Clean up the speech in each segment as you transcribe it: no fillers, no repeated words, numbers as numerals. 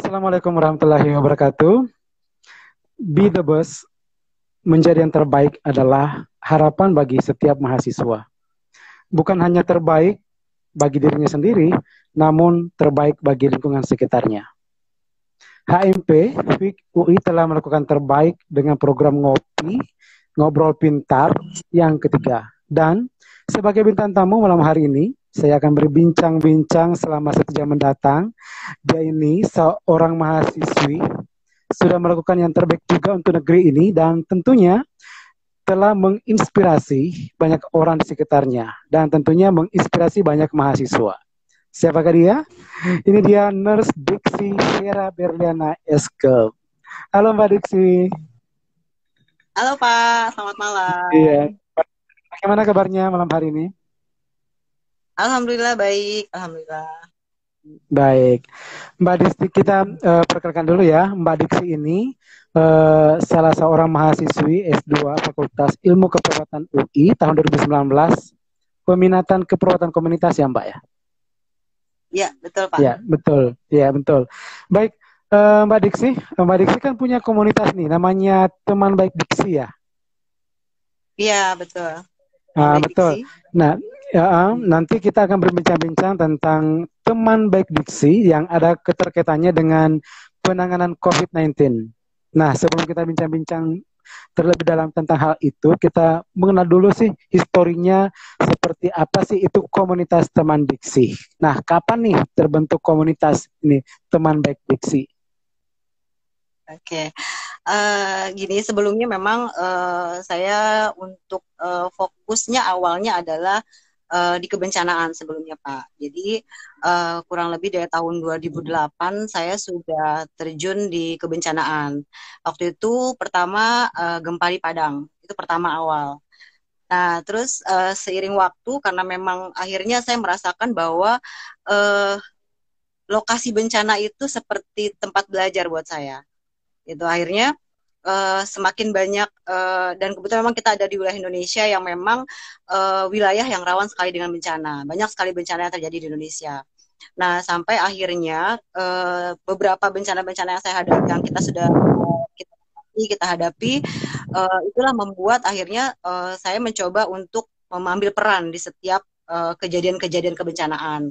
Assalamualaikum warahmatullahi wabarakatuh. Be the best, menjadi yang terbaik adalah harapan bagi setiap mahasiswa. Bukan hanya terbaik bagi dirinya sendiri, namun terbaik bagi lingkungan sekitarnya. HMP FIK UI telah melakukan terbaik dengan program Ngopi, Ngobrol Pintar yang ketiga. Dan sebagai bintang tamu malam hari ini, saya akan berbincang-bincang selama 1 jam mendatang. Dia ini seorang mahasiswi, sudah melakukan yang terbaik juga untuk negeri ini, dan tentunya telah menginspirasi banyak orang di sekitarnya, dan tentunya menginspirasi banyak mahasiswa. Siapakah dia? Ini dia Nurse Diksi Hera Berliana Eske. Halo Mbak Diksi. Halo Pak, selamat Iya. malam. Bagaimana kabarnya malam hari ini? Alhamdulillah baik, Alhamdulillah. Baik. Mbak Diksi, kita perkenalkan dulu ya. Mbak Diksi ini salah seorang mahasiswi S2 Fakultas Ilmu Keperawatan UI tahun 2019. Peminatan keperawatan komunitas ya Mbak ya? Ya, betul Pak. Ya, betul. Ya, betul. Baik, Mbak Diksi kan punya komunitas nih, namanya Teman Baik Diksi ya. Iya, betul. Teman Ah, baik betul. diksi. Nah, nanti kita akan berbincang-bincang tentang Teman Baik Diksi yang ada keterkaitannya dengan penanganan COVID-19. Nah, sebelum kita bincang-bincang terlebih dalam tentang hal itu, kita mengenal dulu sih historinya seperti apa sih itu komunitas teman diksi. Nah, kapan nih terbentuk komunitas ini teman baik diksi? Oke. Gini, sebelumnya memang saya untuk fokusnya awalnya adalah di kebencanaan sebelumnya Pak. Jadi kurang lebih dari tahun 2008 saya sudah terjun di kebencanaan. Waktu itu pertama gempa di Padang, itu pertama awal. Nah, terus seiring waktu karena memang akhirnya saya merasakan bahwa eh, lokasi bencana itu seperti tempat belajar buat saya. Itu akhirnya semakin banyak dan kebetulan memang kita ada di wilayah Indonesia yang memang wilayah yang rawan sekali dengan bencana. Banyak sekali bencana yang terjadi di Indonesia. Nah, sampai akhirnya beberapa bencana-bencana yang saya hadapi, yang kita sudah kita hadapi, itulah membuat akhirnya saya mencoba untuk mengambil peran di setiap kejadian-kejadian kebencanaan.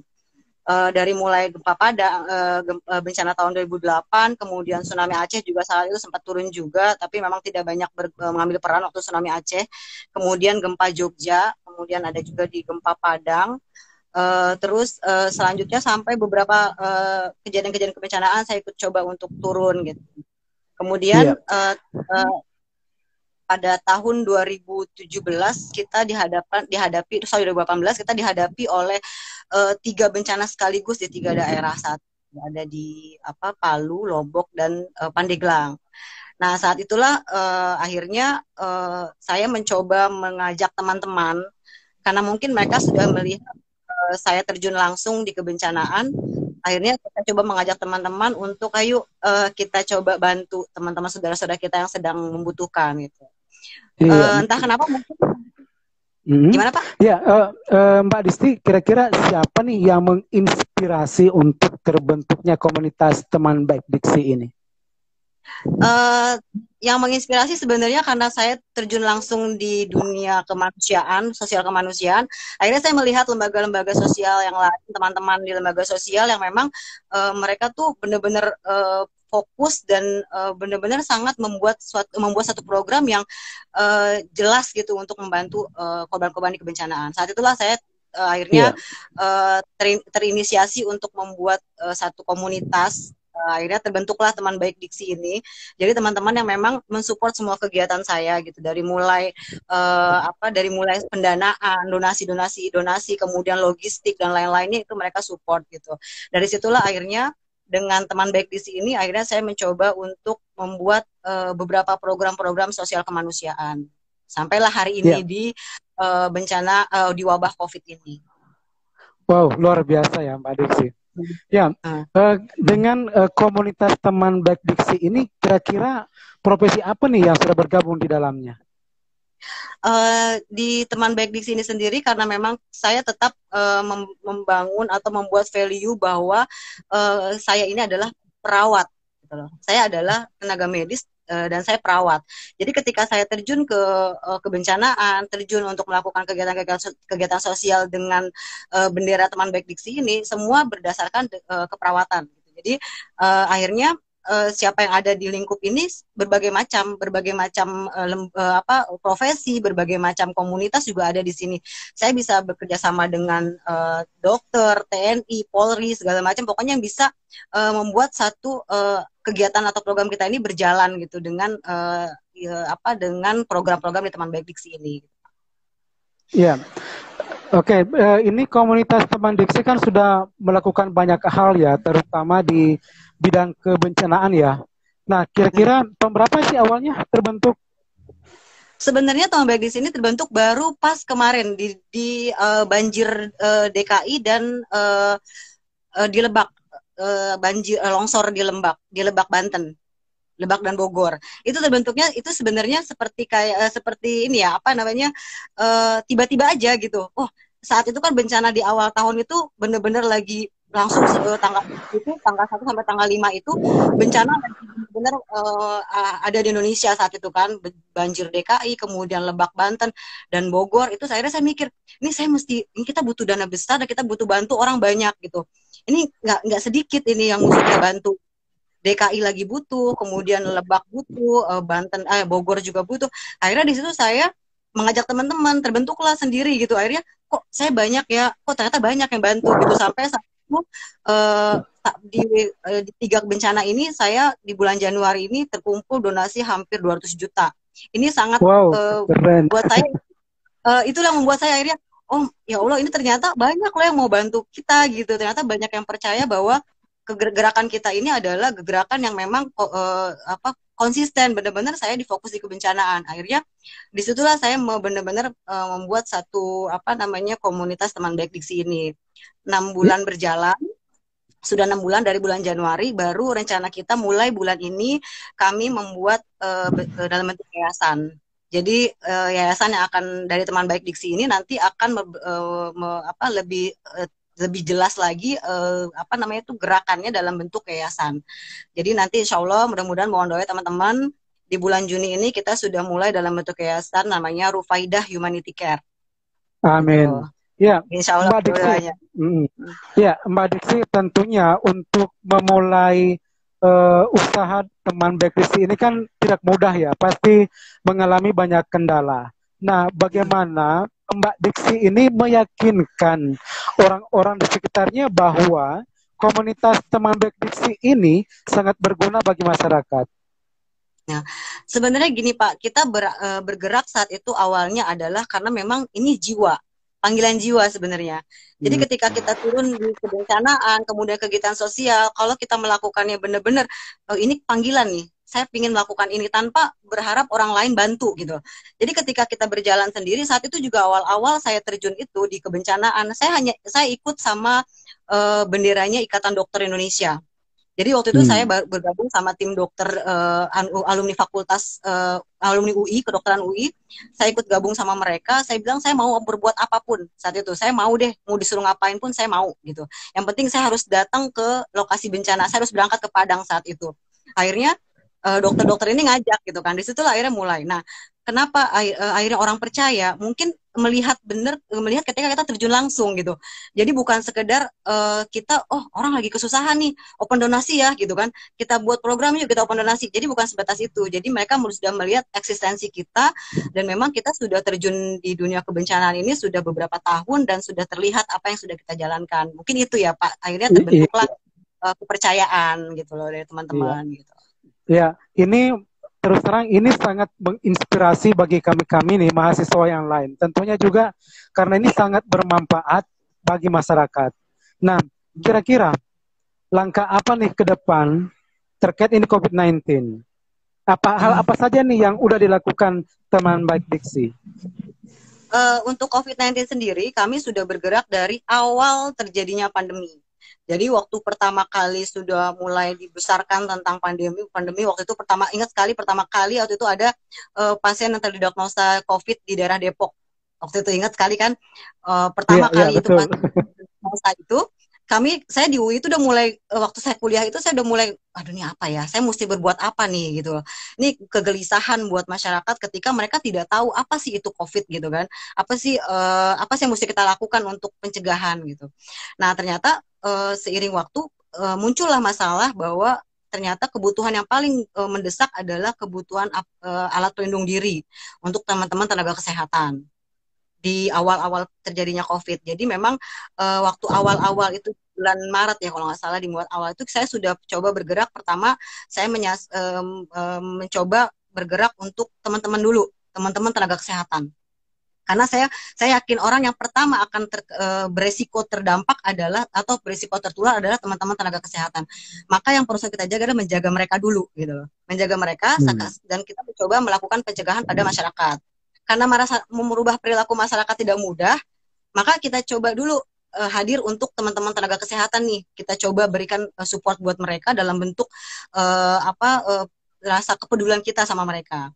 Dari mulai gempa Padang, bencana tahun 2008, kemudian tsunami Aceh juga saat itu sempat turun juga, tapi memang tidak banyak mengambil peran waktu tsunami Aceh. Kemudian gempa Jogja, kemudian ada juga di gempa Padang. Terus selanjutnya sampai beberapa kejadian-kejadian kebencanaan saya ikut coba untuk turun gitu. Iya. Kemudian pada tahun 2017 kita dihadapi 2018 kita dihadapi oleh 3 bencana sekaligus di 3 daerah, saat ada di Palu, Lombok dan Pandeglang. Nah, saat itulah akhirnya saya mencoba mengajak teman-teman karena mungkin mereka sudah melihat saya terjun langsung di kebencanaan. Akhirnya kita coba mengajak teman-teman untuk ayo kita coba bantu teman-teman saudara-saudara kita yang sedang membutuhkan gitu. Iya. Entah kenapa mungkin Hmm. gimana Pak? Ya, Mbak Disti, kira-kira siapa nih yang menginspirasi untuk terbentuknya komunitas teman baik diksi ini? Uh, yang menginspirasi sebenarnya karena saya terjun langsung di dunia kemanusiaan, sosial kemanusiaan. Akhirnya saya melihat lembaga-lembaga sosial yang lain, teman-teman di lembaga sosial yang memang mereka tuh benar-benar fokus dan benar-benar sangat membuat satu program yang jelas gitu untuk membantu korban-korban di kebencanaan. Saat itulah saya akhirnya Iya. terinisiasi untuk membuat satu komunitas. Akhirnya terbentuklah teman baik diksi ini. Jadi teman-teman yang memang mensupport semua kegiatan saya gitu, dari mulai pendanaan, donasi, kemudian logistik dan lain-lainnya itu mereka support gitu. Dari situlah akhirnya dengan teman baik diksi ini akhirnya saya mencoba untuk membuat beberapa program-program sosial kemanusiaan. Sampailah hari Iya. ini di bencana di wabah COVID ini. Wow, luar biasa ya Mbak Diksi. Ya, dengan komunitas teman baik diksi ini, kira-kira profesi apa nih yang sudah bergabung di dalamnya? Di teman baik di sini sendiri karena memang saya tetap membangun atau membuat value bahwa saya ini adalah perawat gitu loh. Saya adalah tenaga medis dan saya perawat. Jadi ketika saya terjun ke kebencanaan, terjun untuk melakukan kegiatan sosial dengan bendera teman baik diksi ini, semua berdasarkan keperawatan. Jadi akhirnya siapa yang ada di lingkup ini berbagai macam profesi, berbagai macam komunitas juga ada di sini. Saya bisa bekerja sama dengan dokter, TNI, Polri, segala macam. Pokoknya yang bisa membuat satu kegiatan atau program kita ini berjalan gitu dengan dengan program-program di teman baik diksi ini. Iya. Oke, ini komunitas teman diksi kan sudah melakukan banyak hal ya, terutama di bidang kebencanaan ya. Nah, kira-kira tahun berapa sih awalnya terbentuk? Sebenarnya teman baik diksi ini terbentuk baru pas kemarin di banjir DKI dan di Lebak, banjir longsor di Lebak Banten. Lebak dan Bogor. Itu terbentuknya itu sebenarnya seperti ini ya, apa namanya? Tiba-tiba aja gitu. Oh, saat itu kan bencana di awal tahun itu benar-benar lagi langsung tanggal 1 sampai tanggal 5 itu bencana benar ada di Indonesia saat itu kan, banjir DKI, kemudian Lebak Banten dan Bogor. Itu akhirnya saya mikir, ini kita butuh dana besar dan kita butuh bantu orang banyak gitu. Ini nggak sedikit ini yang mesti kita bantu. DKI lagi butuh, kemudian Lebak butuh, Bogor juga butuh. Akhirnya di situ saya mengajak teman-teman, terbentuklah sendiri gitu. Akhirnya kok saya banyak ya, kok ternyata banyak yang bantu gitu. Sampai saat itu di 3 bencana ini saya di bulan Januari ini terkumpul donasi hampir 200 juta. Ini sangat Keren. buat saya itulah yang membuat saya akhirnya, oh ya Allah, ini ternyata banyak loh yang mau bantu kita gitu. Ternyata banyak yang percaya bahwa gerakan kita ini adalah gerakan yang memang konsisten, benar-benar saya difokus di kebencanaan. Akhirnya disitulah saya benar-benar membuat satu komunitas teman baik diksi ini. 6 bulan berjalan, sudah 6 bulan dari bulan Januari, baru rencana kita mulai bulan ini kami membuat dalam bentuk yayasan. Jadi yayasan yang akan dari teman baik diksi ini nanti akan lebih jelas lagi gerakannya dalam bentuk yayasan. Jadi nanti insya Allah mudah-mudahan mohon doa teman-teman, di bulan Juni ini kita sudah mulai dalam bentuk yayasan namanya Rufaidah Humanity Care. Amin. Gitu. Ya, insya Allah Mbak Diksi. Ya, Mbak Diksi, tentunya untuk memulai usaha teman baik diksi ini kan tidak mudah ya, pasti mengalami banyak kendala. Nah, bagaimana Mbak Diksi ini meyakinkan orang-orang di sekitarnya bahwa komunitas teman baik diksi ini sangat berguna bagi masyarakat? Nah, sebenarnya gini Pak, kita bergerak saat itu awalnya adalah karena memang ini panggilan jiwa sebenarnya. Jadi ketika kita turun di kebencanaan, kemudian kegiatan sosial, kalau kita melakukannya benar-benar, ini panggilan nih, saya ingin melakukan ini tanpa berharap orang lain bantu gitu. Jadi ketika kita berjalan sendiri, saat itu juga awal-awal saya terjun itu di kebencanaan, saya ikut sama benderanya Ikatan Dokter Indonesia. Jadi waktu itu saya bergabung sama tim dokter alumni fakultas alumni UI, kedokteran UI. Saya ikut gabung sama mereka. Saya bilang saya mau berbuat apapun saat itu. Saya mau deh, mau disuruh ngapain pun saya mau gitu. Yang penting saya harus datang ke lokasi bencana. Saya harus berangkat ke Padang saat itu. Akhirnya dokter-dokter ini ngajak gitu kan. Disitulah akhirnya mulai. Nah, kenapa akhirnya orang percaya? Mungkin melihat ketika kita terjun langsung gitu. Jadi bukan sekedar kita orang lagi kesusahan nih, open donasi ya gitu kan. Kita buat program yuk kita open donasi. Jadi bukan sebatas itu. Jadi mereka sudah melihat eksistensi kita dan memang kita sudah terjun di dunia kebencanaan ini sudah beberapa tahun dan sudah terlihat apa yang sudah kita jalankan. Mungkin itu ya Pak. Akhirnya terbentuklah kepercayaan gitu loh dari teman-teman gitu. Ya, ini terus terang ini sangat menginspirasi bagi kami nih mahasiswa yang lain. Tentunya juga karena ini sangat bermanfaat bagi masyarakat. Nah, kira-kira langkah apa nih ke depan terkait ini COVID-19? Hal apa saja nih yang udah dilakukan teman baik diksi? Untuk COVID-19 sendiri, kami sudah bergerak dari awal terjadinya pandemi. Jadi waktu pertama kali sudah mulai dibesarkan tentang pandemi waktu itu ingat sekali pertama kali waktu itu ada pasien yang terdiagnosa COVID di daerah Depok. Waktu itu ingat sekali kan pertama kali itu pasien diagnosa itu saya di UI itu udah mulai, waktu saya kuliah itu saya udah mulai, aduh ini apa ya, saya mesti berbuat apa nih gitu loh. Ini kegelisahan buat masyarakat ketika mereka tidak tahu apa sih itu COVID gitu kan, apa sih yang mesti kita lakukan untuk pencegahan gitu. Nah ternyata seiring waktu muncullah masalah bahwa ternyata kebutuhan yang paling mendesak adalah kebutuhan alat pelindung diri untuk teman-teman tenaga kesehatan di awal-awal terjadinya COVID. Jadi memang waktu awal-awal itu bulan Maret ya kalau nggak salah, di bulan awal itu saya sudah coba bergerak. Pertama saya mencoba bergerak untuk teman-teman dulu, teman-teman tenaga kesehatan. Karena saya yakin orang yang pertama akan beresiko terdampak adalah, atau beresiko tertular adalah teman-teman tenaga kesehatan. Maka yang perlu kita jaga adalah menjaga mereka dulu gitu loh. Menjaga mereka dan kita mencoba melakukan pencegahan pada masyarakat. Karena merubah perilaku masyarakat tidak mudah, maka kita coba dulu hadir untuk teman-teman tenaga kesehatan nih. Kita coba berikan support buat mereka dalam bentuk rasa kepedulian kita sama mereka.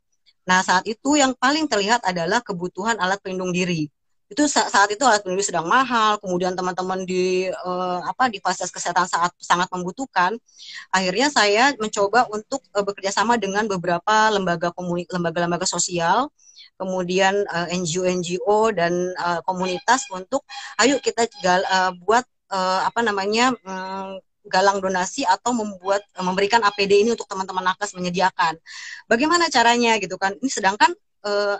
Nah, saat itu yang paling terlihat adalah kebutuhan alat pelindung diri. Itu saat itu alat pelindung diri sedang mahal, kemudian teman-teman di fasilitas kesehatan sangat membutuhkan. Akhirnya saya mencoba untuk bekerja sama dengan beberapa lembaga-lembaga sosial, kemudian NGO-NGO dan komunitas untuk ayo kita buat galang donasi atau memberikan APD ini untuk teman-teman nakes menyediakan. Bagaimana caranya gitu kan? Ini sedangkan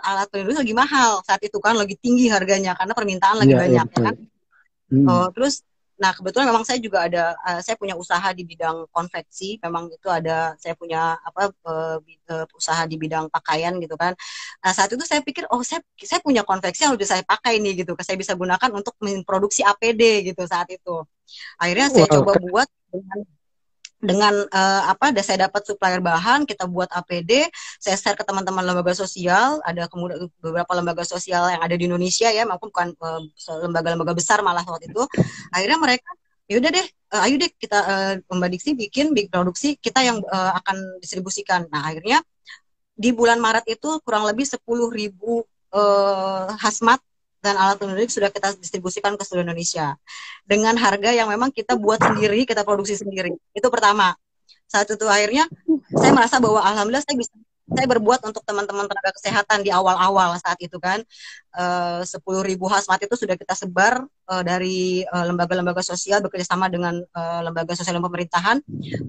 alat pelindung lagi mahal saat itu kan, lagi tinggi harganya karena permintaan lagi banyak ya kan. Terus nah kebetulan memang saya juga saya punya usaha di bidang konveksi, memang itu saya punya usaha di bidang pakaian gitu kan. Nah saat itu saya pikir saya punya konveksi yang bisa saya pakai nih gitu, saya bisa gunakan untuk memproduksi APD gitu saat itu. Akhirnya saya coba buat saya dapat supplier bahan, kita buat APD, saya share ke teman-teman lembaga sosial, ada kemudian beberapa lembaga sosial yang ada di Indonesia ya, maupun bukan lembaga-lembaga besar malah waktu itu. Akhirnya mereka, yaudah deh, ayo deh kita Mbak Diksi bikin produksi, kita yang akan distribusikan. Nah akhirnya di bulan Maret itu kurang lebih 10.000 hazmat dan alat pelindung diri sudah kita distribusikan ke seluruh Indonesia dengan harga yang memang kita buat sendiri, kita produksi sendiri. Itu pertama. Saat itu akhirnya saya merasa bahwa alhamdulillah saya berbuat untuk teman-teman tenaga kesehatan di awal-awal saat itu kan. 10.000 hazmat itu sudah kita sebar dari lembaga-lembaga sosial bekerjasama dengan lembaga sosial dan pemerintahan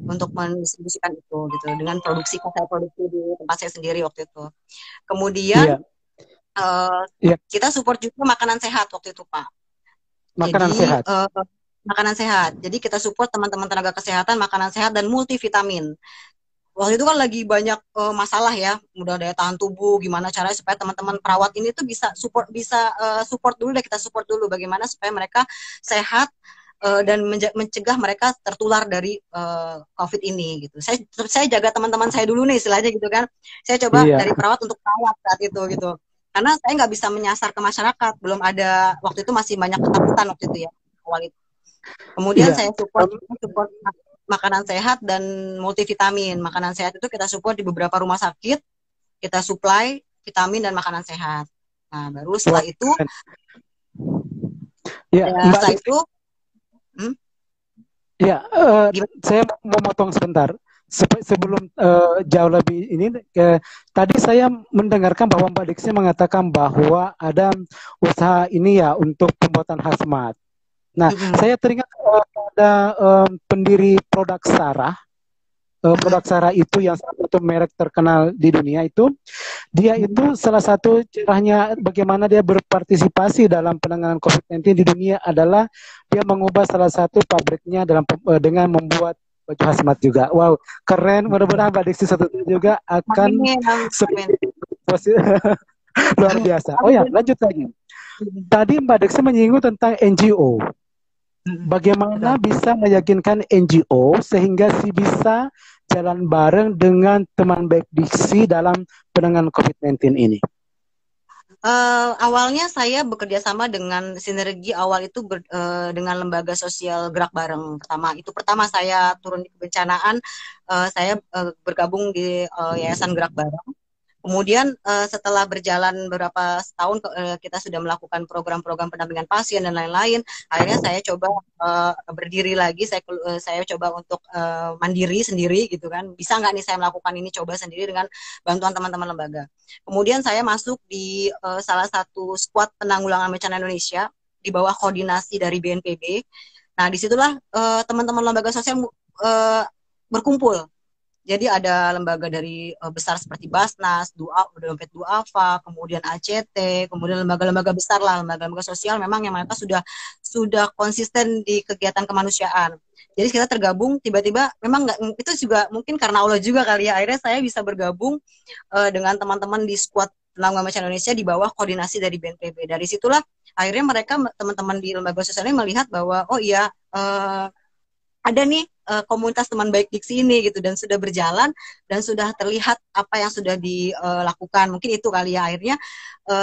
untuk mendistribusikan itu gitu, dengan produksi di tempat saya sendiri waktu itu. Kemudian kita support juga makanan sehat waktu itu Pak. Makanan sehat. Jadi kita support teman-teman tenaga kesehatan makanan sehat dan multivitamin. Waktu itu kan lagi banyak masalah ya, mudah daya tahan tubuh, gimana caranya supaya teman-teman perawat ini tuh bisa support dulu deh, kita support dulu bagaimana supaya mereka sehat dan mencegah mereka tertular dari COVID ini gitu. Saya jaga teman-teman saya dulu nih istilahnya gitu kan. Saya coba dari perawat untuk perawat saat itu gitu. Karena saya nggak bisa menyasar ke masyarakat, belum ada, waktu itu masih banyak ketakutan waktu itu ya, awal itu. Kemudian saya support makanan sehat dan multivitamin. Makanan sehat itu kita support di beberapa rumah sakit, kita supply vitamin dan makanan sehat. Nah, baru setelah itu, setelah itu, saya mau motong sebentar. Sebelum jauh lebih ini, tadi saya mendengarkan bahwa Mbak Diksi mengatakan bahwa ada usaha ini ya untuk pembuatan hazmat. Nah, saya teringat ada pendiri produk Sarah. Produk Sarah itu yang salah satu merek terkenal di dunia itu, dia itu salah satu caranya bagaimana dia berpartisipasi dalam penanganan COVID-19 di dunia adalah dia mengubah salah satu pabriknya dengan membuat baju hazmat juga. Wow, keren. Mudah-mudahan Mbak Diksi satu juga akan luar biasa. Oh ya, lanjut lagi. Tadi Mbak Diksi menyinggung tentang NGO. Bagaimana bisa meyakinkan NGO sehingga bisa jalan bareng dengan teman baik Diksi dalam penanganan COVID-19 ini? Awalnya saya bekerja sama dengan sinergi awal itu dengan lembaga sosial Gerak Bareng. Pertama saya turun di kebencanaan, saya bergabung di Yayasan Gerak Bareng. Kemudian setelah berjalan beberapa tahun kita sudah melakukan program-program pendampingan pasien dan lain-lain. Akhirnya saya coba berdiri lagi, saya coba untuk mandiri sendiri gitu kan. Bisa nggak nih saya melakukan ini coba sendiri dengan bantuan teman-teman lembaga. Kemudian saya masuk di salah satu skuad penanggulangan bencana Indonesia di bawah koordinasi dari BNPB. Nah, disitulah teman-teman lembaga sosial berkumpul. Jadi ada lembaga dari besar seperti Basnas, Dompet Duafa, kemudian ACT, kemudian lembaga-lembaga besar lah, lembaga-lembaga sosial memang yang mereka sudah konsisten di kegiatan kemanusiaan. Jadi kita tergabung tiba-tiba memang nggak, itu juga mungkin karena Allah juga kali ya, akhirnya saya bisa bergabung dengan teman-teman di skuad penanggulangan bencana Indonesia di bawah koordinasi dari BNPB. Dari situlah akhirnya mereka teman-teman di lembaga sosial ini melihat bahwa oh iya ada nih komunitas teman baik Diksi ini gitu, dan sudah berjalan dan sudah terlihat apa yang sudah dilakukan. Mungkin itu kali ya, akhirnya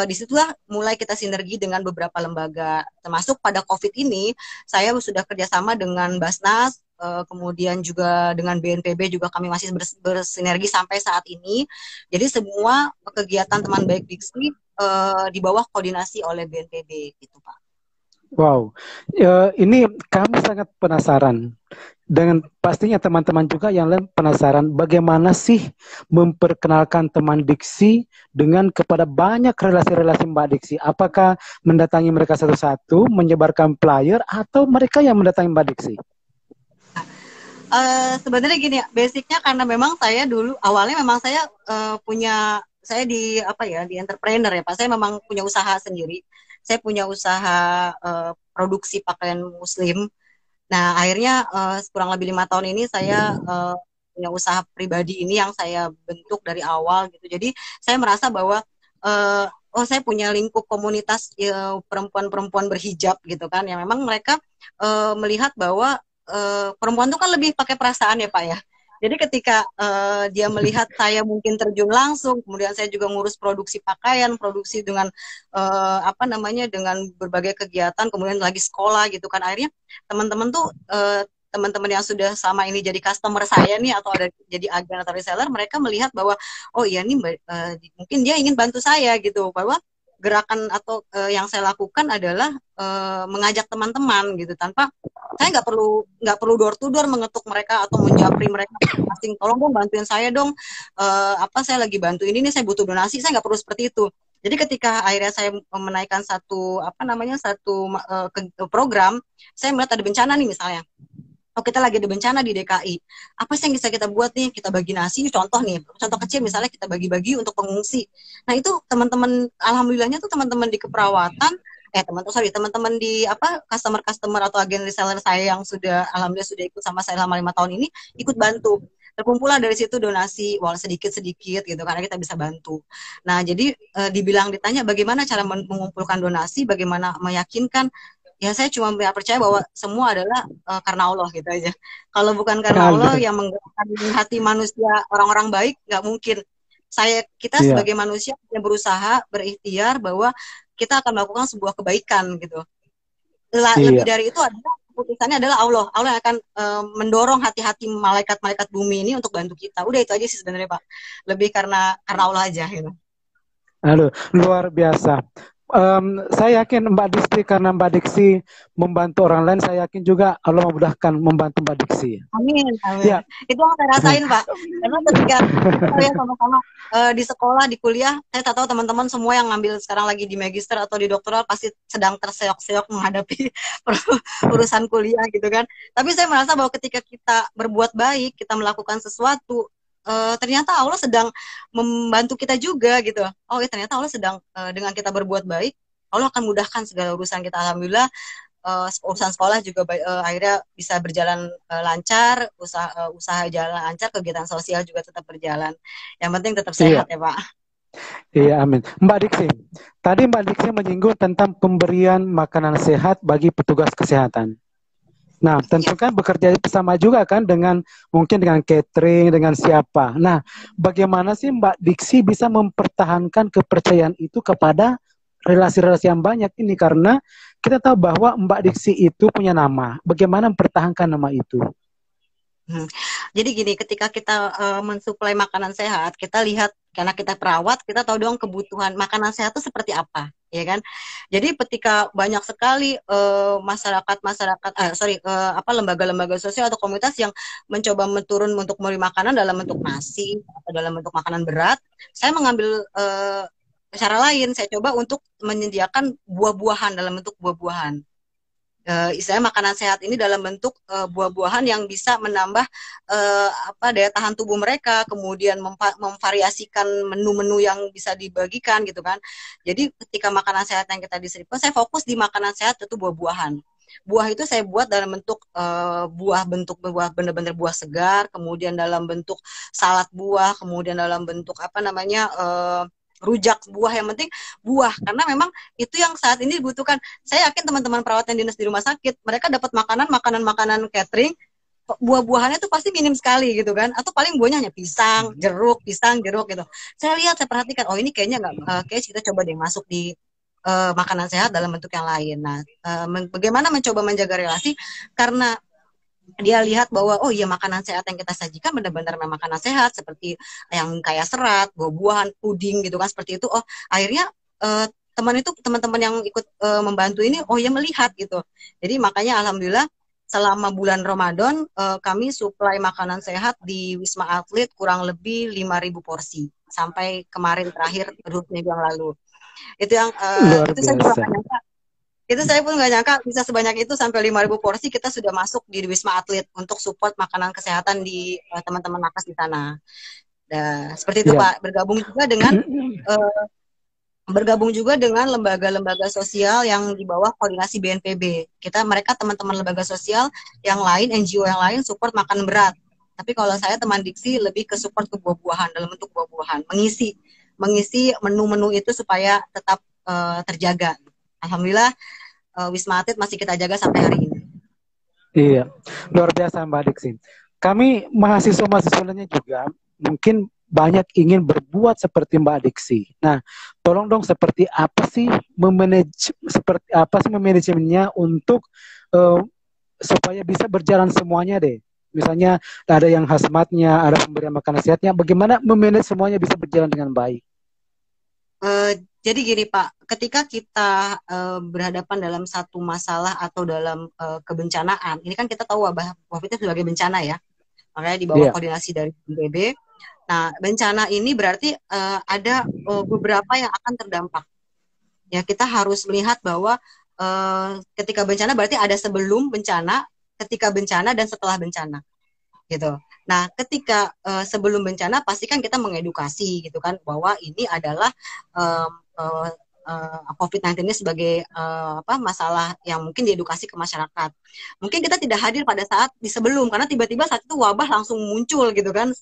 disitulah mulai kita sinergi dengan beberapa lembaga, termasuk pada COVID ini saya sudah kerjasama dengan Basnas, kemudian juga dengan BNPB juga kami masih bersinergi sampai saat ini. Jadi semua kegiatan teman baik Diksi di bawah koordinasi oleh BNPB gitu Pak. Wow, ini kami sangat penasaran. Dan pastinya teman-teman juga yang lain penasaran bagaimana sih memperkenalkan teman Diksi dengan kepada banyak relasi-relasi Mbak Diksi. Apakah mendatangi mereka satu-satu, menyebarkan flyer, atau mereka yang mendatangi Mbak Diksi? Sebenarnya gini, basicnya karena memang saya dulu awalnya memang saya saya di di entrepreneur ya Pak. Saya memang punya usaha sendiri. Saya punya usaha produksi pakaian muslim. Nah, akhirnya kurang lebih 5 tahun ini saya punya usaha pribadi ini yang saya bentuk dari awal gitu. Jadi saya merasa bahwa saya punya lingkup komunitas perempuan-perempuan berhijab gitu kan. Yang memang mereka melihat bahwa perempuan itu kan lebih pakai perasaan ya Pak ya. Jadi ketika dia melihat saya mungkin terjun langsung, kemudian saya juga ngurus produksi pakaian, produksi dengan dengan berbagai kegiatan, kemudian lagi sekolah gitu kan, akhirnya teman-teman tuh teman-teman yang sudah sama ini jadi customer saya nih atau ada jadi agen atau reseller, mereka melihat bahwa oh iya nih mungkin dia ingin bantu saya gitu, bahwa gerakan atau yang saya lakukan adalah mengajak teman-teman gitu, tanpa saya nggak perlu door to door mengetuk mereka atau menjapri mereka asing, tolong dong bantuin saya dong, saya lagi bantuin ini, saya butuh donasi, saya nggak perlu seperti itu. Jadi ketika akhirnya saya menaikkan satu program, saya melihat ada bencana nih misalnya. Oh, kita lagi ada bencana di DKI. Apa sih yang bisa kita buat nih? Kita bagi nasi, contoh nih, contoh kecil misalnya kita bagi-bagi untuk pengungsi. Nah, itu teman-teman, alhamdulillahnya tuh teman-teman di keperawatan, teman-teman di customer atau agen reseller saya yang alhamdulillah sudah ikut sama saya selama 5 tahun ini, ikut bantu. Terkumpullah dari situ donasi, walau sedikit-sedikit gitu, karena kita bisa bantu. Nah, jadi ditanya bagaimana cara mengumpulkan donasi, bagaimana meyakinkan, ya saya cuma percaya bahwa semua adalah karena Allah gitu aja. Kalau bukan karena Allah yang menggerakkan hati manusia, orang-orang baik, nggak mungkin. Kita sebagai manusia yang berusaha, berikhtiar bahwa kita akan melakukan sebuah kebaikan gitu. Lebih dari itu adalah keputusannya adalah Allah. Allah yang akan mendorong hati-hati malaikat-malaikat bumi ini untuk bantu kita. Udah itu aja sih sebenarnya Pak. Lebih karena Allah aja gitu. Aduh, luar biasa. Saya yakin Mbak Diksi, karena Mbak Diksi membantu orang lain, saya yakin juga Allah memudahkan membantu Mbak Diksi. Amin, amin. Ya. Itu yang saya rasain Pak. Karena ketika saya sama-sama di sekolah, di kuliah, saya tahu teman-teman semua yang ngambil sekarang lagi di magister atau di doktoral pasti sedang terseok-seok menghadapi urusan kuliah gitu kan. Tapi saya merasa bahwa ketika kita berbuat baik, kita melakukan sesuatu, ternyata Allah sedang membantu kita juga gitu. Oh ya, ternyata Allah sedang dengan kita berbuat baik, Allah akan mudahkan segala urusan kita. Alhamdulillah urusan sekolah juga akhirnya bisa berjalan lancar, usaha jalan lancar, kegiatan sosial juga tetap berjalan. Yang penting tetap sehat ya Pak. Iya, amin. Mbak Diksi, tadi Mbak Diksi menyinggung tentang pemberian makanan sehat bagi petugas kesehatan. Nah, tentu kan bekerja bersama juga kan mungkin dengan catering, dengan siapa. Nah, bagaimana sih Mbak Diksi bisa mempertahankan kepercayaan itu kepada relasi-relasi yang banyak ini? Karena kita tahu bahwa Mbak Diksi itu punya nama. Bagaimana mempertahankan nama itu? Jadi gini, ketika kita mensuplai makanan sehat, kita lihat Karena kita perawat, kita tahu dong kebutuhan makanan sehat itu seperti apa, ya kan? Jadi ketika banyak sekali lembaga-lembaga sosial atau komunitas yang mencoba menurun untuk memberi makanan dalam bentuk nasi atau dalam bentuk makanan berat, saya mengambil cara lain. Saya coba untuk menyediakan buah-buahan dalam bentuk buah-buahan. Istilahnya makanan sehat ini dalam bentuk buah-buahan yang bisa menambah daya tahan tubuh mereka, kemudian memvariasikan menu-menu yang bisa dibagikan gitu kan. Jadi ketika makanan sehat yang kita distribusikan, saya fokus di makanan sehat itu buah-buahan. Buah itu saya buat dalam bentuk buah benar-benar buah segar, kemudian dalam bentuk salad buah, kemudian dalam bentuk rujak buah, yang penting buah, karena memang itu yang saat ini dibutuhkan. Saya yakin teman-teman perawat yang dinas di rumah sakit, mereka dapat makanan catering, buah-buahannya tuh pasti minim sekali gitu kan, atau paling buahnya hanya pisang, jeruk gitu. Saya perhatikan, oh ini kayaknya nggak, kayak kita coba deh masuk di makanan sehat dalam bentuk yang lain. Nah, bagaimana mencoba menjaga relasi, karena dia lihat bahwa oh iya makanan sehat yang kita sajikan benar-benar memang makanan sehat seperti yang kaya serat, buah-buahan, puding gitu kan, seperti itu. Oh, akhirnya teman-teman yang ikut membantu ini oh ya melihat gitu. Jadi makanya alhamdulillah selama bulan Ramadan kami suplai makanan sehat di Wisma Atlet kurang lebih 5.000 porsi sampai kemarin terakhir 2 minggu yang lalu. Itu yang Luar itu saya juga biasa. nggak nyangka. Itu saya pun nggak nyangka bisa sebanyak itu, sampai 5.000 porsi kita sudah masuk di Wisma Atlet untuk support makanan kesehatan di teman-teman nakes di sana. Nah, seperti itu Ya. Pak. Bergabung juga dengan lembaga-lembaga sosial yang di bawah koordinasi BNPB. Mereka teman-teman lembaga sosial yang lain, NGO yang lain support makan berat. Tapi kalau saya teman Diksi lebih ke support ke buah-buahan dalam bentuk buah-buahan, mengisi menu-menu itu supaya tetap terjaga. Alhamdulillah Wisma Atlet masih kita jaga sampai hari ini. Iya, luar biasa Mbak Diksi. Kami mahasiswa-mahasiswanya juga mungkin banyak ingin berbuat seperti Mbak Diksi. Nah, tolong dong seperti apa sih manajemennya untuk supaya bisa berjalan semuanya deh. Misalnya ada yang hazmatnya, ada pemberian makanan sehatnya. Bagaimana memanage semuanya bisa berjalan dengan baik? Jadi gini Pak, ketika kita berhadapan dalam satu masalah atau dalam kebencanaan, ini kan kita tahu wabah COVID itu sebagai bencana ya, makanya di bawah koordinasi dari BNPB. Nah, bencana ini berarti ada beberapa yang akan terdampak. Ya, kita harus melihat bahwa ketika bencana berarti ada sebelum bencana, ketika bencana, dan setelah bencana. Gitu. Nah, ketika sebelum bencana pastikan kita mengedukasi gitu kan, bahwa ini adalah COVID-19 ini sebagai masalah yang mungkin diedukasi ke masyarakat. Mungkin kita tidak hadir pada saat di sebelum, karena tiba-tiba saat itu wabah langsung muncul gitu kan.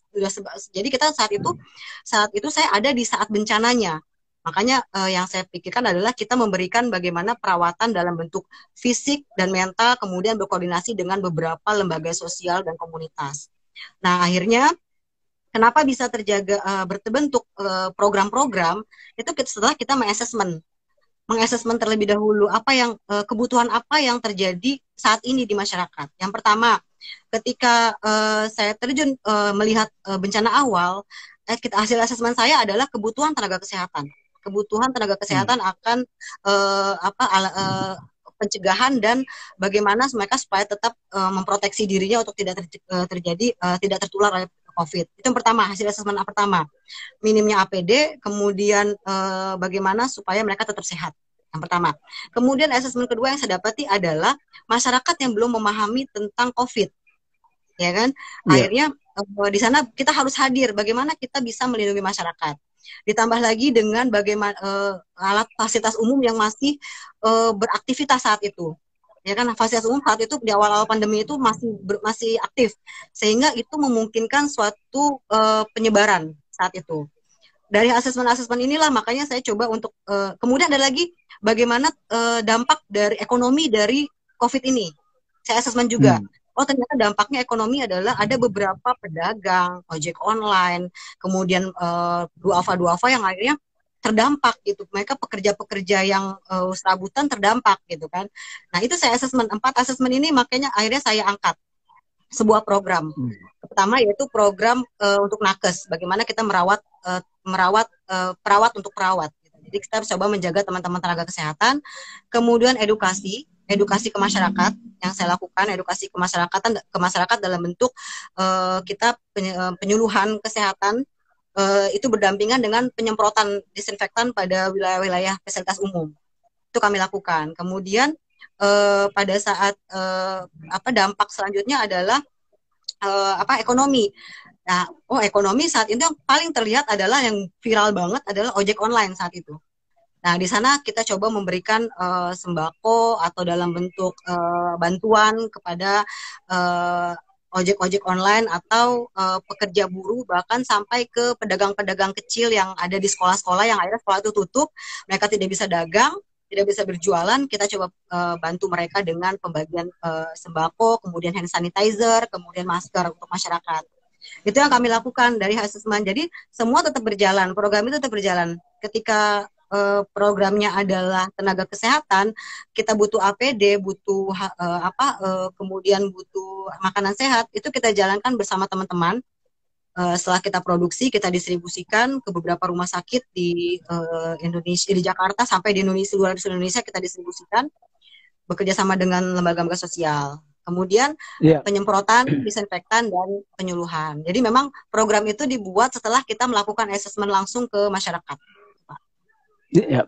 Jadi kita saat itu saya ada di saat bencananya. Makanya yang saya pikirkan adalah kita memberikan bagaimana perawatan dalam bentuk fisik dan mental, kemudian berkoordinasi dengan beberapa lembaga sosial dan komunitas. Nah, akhirnya kenapa bisa terjaga berbentuk program-program itu setelah kita mengassessment terlebih dahulu kebutuhan apa yang terjadi saat ini di masyarakat. Yang pertama, ketika saya terjun melihat bencana awal, hasil assessment saya adalah kebutuhan tenaga kesehatan. Kebutuhan tenaga kesehatan akan pencegahan dan bagaimana mereka supaya tetap memproteksi dirinya untuk tidak tertular oleh COVID. Itu yang pertama, hasil asesmen pertama. Minimnya APD, kemudian bagaimana supaya mereka tetap sehat. Yang pertama. Kemudian asesmen kedua yang saya dapati adalah masyarakat yang belum memahami tentang COVID. Ya kan? Akhirnya di sana kita harus hadir, bagaimana kita bisa melindungi masyarakat. Ditambah lagi dengan bagaimana alat fasilitas umum yang masih beraktivitas saat itu. Ya kan, fasilitas umum saat itu di awal-awal pandemi itu masih aktif, sehingga itu memungkinkan suatu penyebaran saat itu. Dari asesmen inilah makanya saya coba untuk kemudian ada lagi bagaimana dampak dari ekonomi dari COVID ini. Saya asesmen juga. Oh, ternyata dampaknya ekonomi adalah ada beberapa pedagang, ojek online, kemudian duafa yang akhirnya terdampak gitu. Mereka pekerja-pekerja yang serabutan terdampak gitu kan. Nah, itu saya asesmen. 4 asesmen ini makanya akhirnya saya angkat sebuah program. Pertama yaitu program untuk nakes. Bagaimana kita merawat merawat perawat untuk perawat. Jadi kita coba menjaga teman-teman tenaga kesehatan, kemudian edukasi ke masyarakat yang saya lakukan, edukasi ke masyarakat dalam bentuk kita penyuluhan kesehatan itu berdampingan dengan penyemprotan disinfektan pada wilayah-wilayah fasilitas umum. Itu kami lakukan. Kemudian pada saat dampak selanjutnya adalah ekonomi. Nah, ekonomi saat itu yang paling terlihat adalah yang viral banget adalah ojek online saat itu. Nah, di sana kita coba memberikan sembako atau dalam bentuk bantuan kepada ojek-ojek online atau pekerja buruh, bahkan sampai ke pedagang-pedagang kecil yang ada di sekolah-sekolah yang akhirnya sekolah itu tutup, mereka tidak bisa dagang, tidak bisa berjualan. Kita coba bantu mereka dengan pembagian sembako, kemudian hand sanitizer, kemudian masker untuk masyarakat. Itu yang kami lakukan dari asesmen. Jadi semua tetap berjalan, program itu tetap berjalan. Ketika programnya adalah tenaga kesehatan, kita butuh APD, butuh kemudian butuh makanan sehat, itu kita jalankan bersama teman-teman. Setelah kita produksi, kita distribusikan ke beberapa rumah sakit di Indonesia, di Jakarta sampai di Indonesia, luar Indonesia kita distribusikan, bekerja sama dengan lembaga-lembaga sosial. Kemudian penyemprotan, disinfektan, dan penyuluhan. Jadi memang program itu dibuat setelah kita melakukan asesmen langsung ke masyarakat.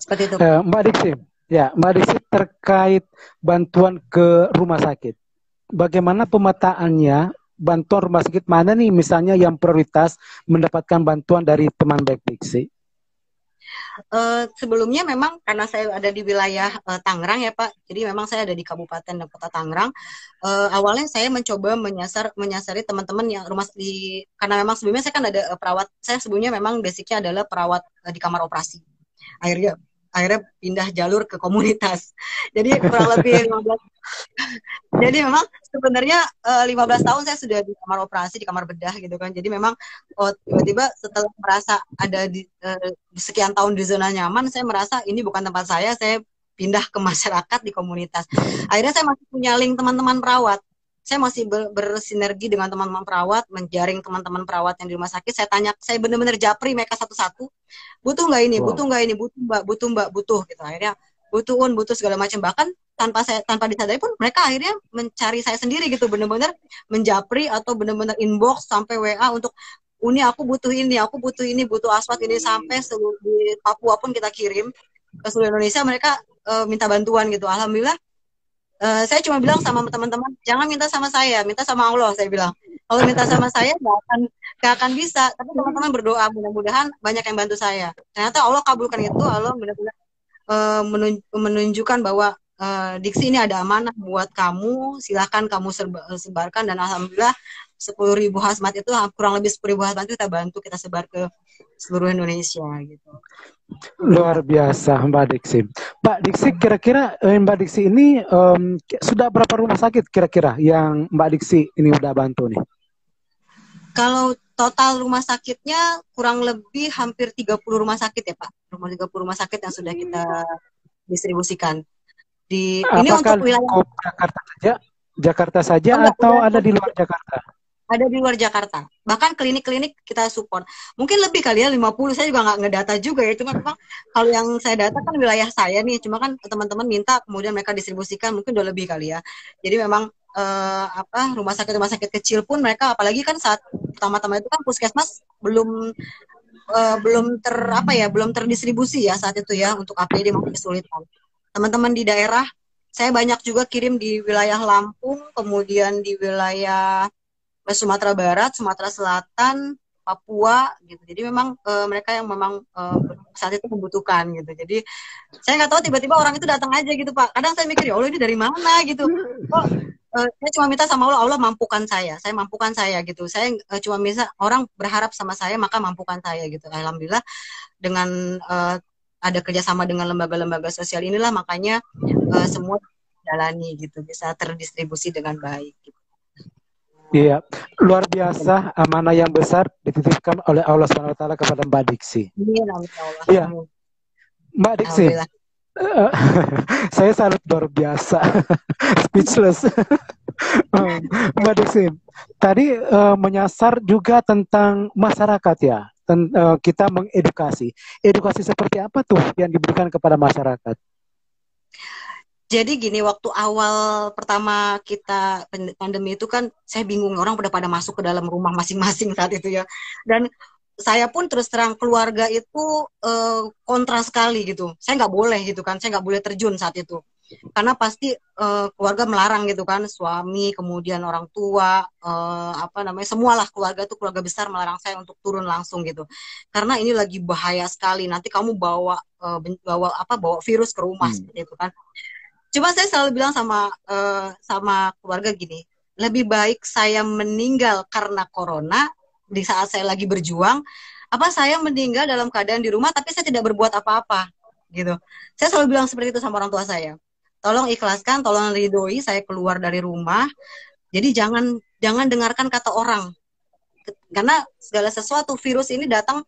Seperti itu. Mbak Diksi terkait bantuan ke rumah sakit. Bagaimana pemetaannya? Bantuan rumah sakit mana nih misalnya yang prioritas mendapatkan bantuan dari teman Mbak Diksi? Sebelumnya memang karena saya ada di wilayah Tangerang ya Pak, jadi memang saya ada di Kabupaten dan Kota Tangerang. Awalnya saya mencoba menyasari teman-teman yang karena memang sebelumnya saya kan ada perawat, saya sebelumnya memang basicnya adalah perawat di kamar operasi. Akhirnya pindah jalur ke komunitas. Jadi kurang lebih 15. Jadi memang sebenarnya 15 tahun saya sudah di kamar operasi, di kamar bedah gitu kan. Jadi memang tiba-tiba setelah merasa ada di sekian tahun di zona nyaman, saya merasa ini bukan tempat saya pindah ke masyarakat di komunitas. Akhirnya saya masih punya link teman-teman perawat. Saya masih bersinergi dengan teman-teman perawat, menjaring teman-teman perawat yang di rumah sakit. Saya tanya, saya benar-benar japri mereka satu-satu. Butuh nggak ini? Butuh nggak ini? Butuh mbak, butuh gitu. Akhirnya butuh segala macam. Bahkan tanpa disadari pun mereka akhirnya mencari saya sendiri gitu, benar-benar menjapri atau benar-benar inbox sampai WA untuk Uni aku butuh ini, butuh asfalt ini, sampai di Papua pun kita kirim ke seluruh Indonesia. Mereka minta bantuan gitu. Alhamdulillah. Saya cuma bilang sama teman-teman, jangan minta sama saya, minta sama Allah, saya bilang. Kalau minta sama saya nggak akan bisa. Tapi teman-teman berdoa, mudah-mudahan banyak yang bantu saya. Ternyata Allah kabulkan itu. Allah benar-benar menunjukkan bahwa Diksi ini ada amanah buat kamu, silakan kamu sebarkan, dan alhamdulillah 10.000 hazmat itu, kurang lebih 10.000 hazmat itu kita bantu, kita sebar ke seluruh Indonesia gitu. Luar biasa Mbak Diksi. Mbak Diksi, kira-kira Mbak Diksi ini sudah berapa rumah sakit kira-kira yang Mbak Diksi ini udah bantu nih? Kalau total rumah sakitnya kurang lebih hampir 30 rumah sakit ya Pak. 30 rumah sakit yang sudah kita distribusikan. Ini untuk wilayah Jakarta saja atau ada di luar Jakarta? Ada di luar Jakarta. Bahkan klinik-klinik kita support. Mungkin lebih kali ya, 50. Saya juga nggak ngedata juga ya. Cuma memang kalau yang saya data kan wilayah saya nih. Cuma kan teman-teman minta, kemudian mereka distribusikan, mungkin udah lebih kali ya. Jadi memang rumah sakit kecil pun mereka, apalagi kan saat pertama-tama itu kan puskesmas belum terdistribusi ya saat itu ya, untuk APD masih kesulitan. Teman-teman di daerah, saya banyak juga kirim di wilayah Lampung, kemudian di wilayah Sumatera Barat, Sumatera Selatan, Papua gitu. Jadi memang mereka yang memang saat itu membutuhkan gitu. Jadi saya nggak tahu, tiba-tiba orang itu datang aja gitu Pak. Kadang saya mikir, ya Allah ini dari mana gitu. Saya cuma minta sama Allah, Allah mampukan saya mampukan saya gitu. Saya cuma bisa, orang berharap sama saya maka mampukan saya gitu. Alhamdulillah dengan ada kerjasama dengan lembaga-lembaga sosial inilah makanya semua jalani gitu, bisa terdistribusi dengan baik gitu. Iya, luar biasa, amanah yang besar dititipkan oleh Allah SWT kepada Mbak Diksi. Iya, Mbak Diksi, saya sangat luar biasa, speechless. Mbak Diksi, tadi menyasar juga tentang masyarakat ya. kita mengedukasi. Edukasi seperti apa tuh yang diberikan kepada masyarakat? Jadi gini, waktu awal pertama kita pandemi itu kan saya bingung, orang pada masuk ke dalam rumah masing-masing saat itu ya. Dan saya pun terus terang keluarga itu kontra sekali gitu. Saya nggak boleh gitu kan, saya nggak boleh terjun saat itu. Karena pasti keluarga melarang gitu kan, suami, kemudian orang tua, apa namanya, semualah keluarga tuh, keluarga besar melarang saya untuk turun langsung gitu. Karena ini lagi bahaya sekali, nanti kamu bawa virus ke rumah seperti itu kan. Cuma saya selalu bilang sama keluarga gini, lebih baik saya meninggal karena corona di saat saya lagi berjuang, apa saya meninggal dalam keadaan di rumah tapi saya tidak berbuat apa-apa gitu. Saya selalu bilang seperti itu sama orang tua saya. Tolong ikhlaskan, tolong ridhoi saya keluar dari rumah. Jadi jangan dengarkan kata orang. Karena segala sesuatu, virus ini datang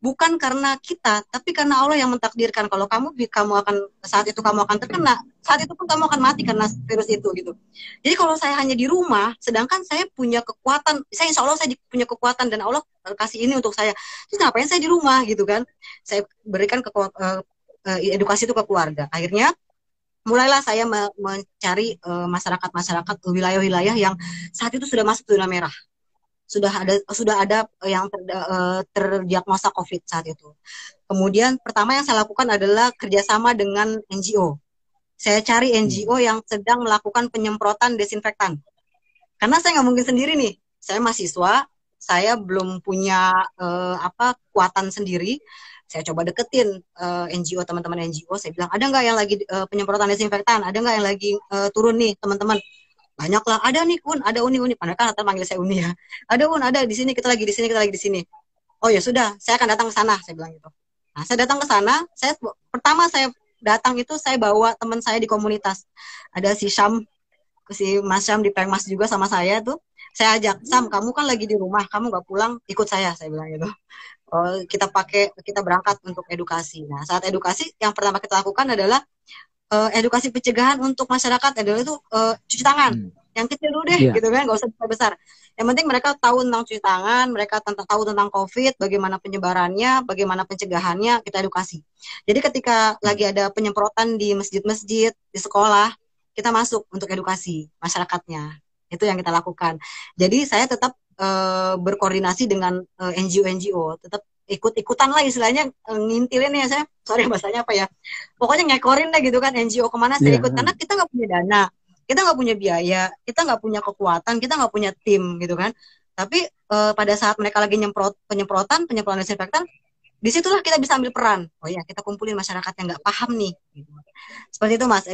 bukan karena kita, tapi karena Allah yang mentakdirkan. Kalau kamu akan saat itu kamu akan terkena, saat itu pun kamu akan mati karena virus itu gitu. Jadi kalau saya hanya di rumah, sedangkan saya punya kekuatan, saya insya Allah saya punya kekuatan dan Allah kasih ini untuk saya. Terus ngapain saya di rumah gitu kan? Saya berikan edukasi itu ke keluarga. Akhirnya mulailah saya mencari masyarakat wilayah-wilayah yang saat itu sudah masuk zona merah, sudah ada yang terdiagnosa COVID saat itu. Kemudian pertama yang saya lakukan adalah kerjasama dengan NGO. Saya cari NGO yang sedang melakukan penyemprotan desinfektan. Karena saya nggak mungkin sendiri nih. Saya mahasiswa, saya belum punya kekuatan sendiri. Saya coba deketin NGO, teman-teman NGO. Saya bilang, ada nggak yang lagi penyemprotan desinfektan? Ada nggak yang lagi turun nih, teman-teman? Banyak lah, ada nih Un, ada Uni, padahal kan Natal manggil saya Uni ya. Ada Un, ada di sini, kita lagi di sini. Oh ya sudah, saya akan datang ke sana, saya bilang gitu. Nah, saya datang ke sana, pertama saya datang itu saya bawa teman saya di komunitas. Ada si Mas Syam di Pengmas juga sama saya tuh. Saya ajak, Sam, kamu kan lagi di rumah, kamu nggak pulang, ikut saya bilang gitu. Kita berangkat untuk edukasi. Nah, saat edukasi yang pertama kita lakukan adalah edukasi pencegahan untuk masyarakat adalah itu cuci tangan. Yang kecil dulu deh, gitu kan, nggak usah besar. Yang penting mereka tahu tentang cuci tangan, mereka tahu tentang COVID, bagaimana penyebarannya, bagaimana pencegahannya, kita edukasi. Jadi ketika lagi ada penyemprotan di masjid-masjid, di sekolah, kita masuk untuk edukasi masyarakatnya. Itu yang kita lakukan. Jadi saya tetap berkoordinasi dengan NGO, tetap ikut-ikutan lah istilahnya, ngintilin ya saya, sorry bahasanya apa ya, pokoknya ngekorin deh gitu kan, NGO kemana saya ikut, karena kita nggak punya dana, kita nggak punya biaya, kita nggak punya kekuatan, kita nggak punya tim gitu kan, tapi pada saat mereka lagi penyemprotan desinfektan, disitulah kita bisa ambil peran. Oh ya, kita kumpulin masyarakat yang nggak paham nih gitu. Seperti itu Mas,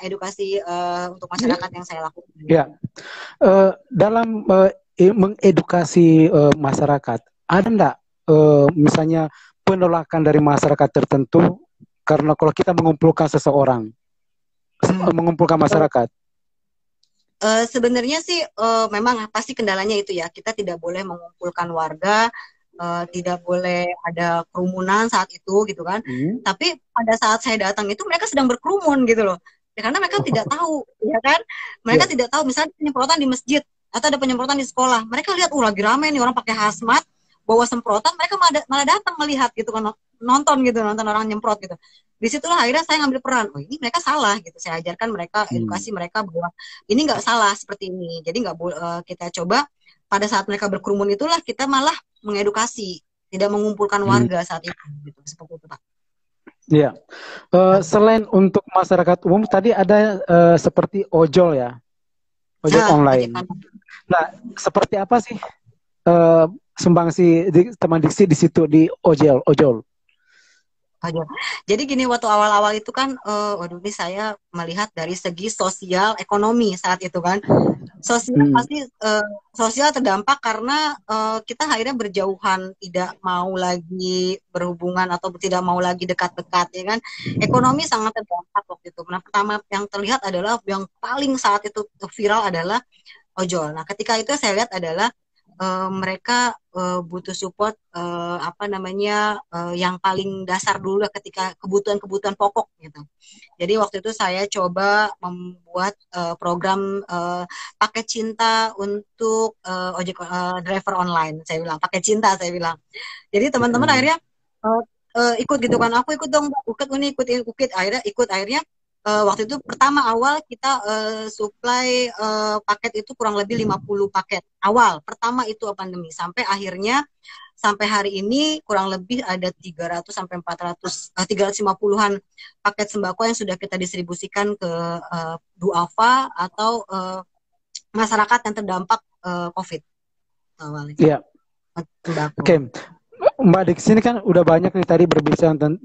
edukasi untuk masyarakat yang saya lakukan. Ya, dalam mengedukasi masyarakat, ada enggak misalnya penolakan dari masyarakat tertentu karena kalau kita mengumpulkan seseorang, mengumpulkan masyarakat? Sebenarnya sih memang pasti kendalanya itu ya, kita tidak boleh mengumpulkan warga, tidak boleh ada kerumunan saat itu gitu kan. Tapi pada saat saya datang itu mereka sedang berkerumun gitu loh, ya, karena mereka tidak tahu, ya kan? Mereka tidak tahu, misalnya penyemprotan di masjid atau ada penyemprotan di sekolah, mereka lihat lagi ramai nih orang pakai hazmat bawa semprotan, mereka malah datang melihat gitu kan, nonton orang nyemprot gitu. Disitulah akhirnya saya ngambil peran, oh ini mereka salah gitu, saya ajarkan mereka, edukasi mereka bahwa ini nggak salah seperti ini. Jadi nggak boleh, kita coba pada saat mereka berkerumun itulah kita malah mengedukasi, tidak mengumpulkan warga saat itu gitu, seperti itu Pak. Iya. Selain untuk masyarakat umum tadi ada seperti ojol ya, ojol online. Nah, seperti apa sih sumbangsi teman diksi di situ di ojol? Jadi gini, waktu awal-awal itu kan, waduh ini saya melihat dari segi sosial ekonomi saat itu kan. Pasti sosial terdampak karena kita akhirnya berjauhan, tidak mau lagi berhubungan atau tidak mau lagi dekat-dekat ya kan. Ekonomi sangat terdampak waktu itu. Nah, pertama yang terlihat adalah yang paling saat itu viral adalah ojol. Nah, ketika itu saya lihat adalah mereka butuh support yang paling dasar dulu lah ketika kebutuhan-kebutuhan pokok gitu. Jadi waktu itu saya coba membuat program paket cinta untuk ojek driver online. Saya bilang paket cinta, saya bilang. Jadi teman-teman akhirnya ikut gitu kan, aku ikut dong, ikut akhirnya waktu itu pertama awal kita supply paket itu kurang lebih 50 paket awal pertama itu pandemi, sampai akhirnya sampai hari ini kurang lebih ada 300 sampai 400 350-an paket sembako yang sudah kita distribusikan ke duafa atau masyarakat yang terdampak COVID awalnya. Iya. Oke. Mbak Dik, sini kan udah banyak nih tadi berbicara tentang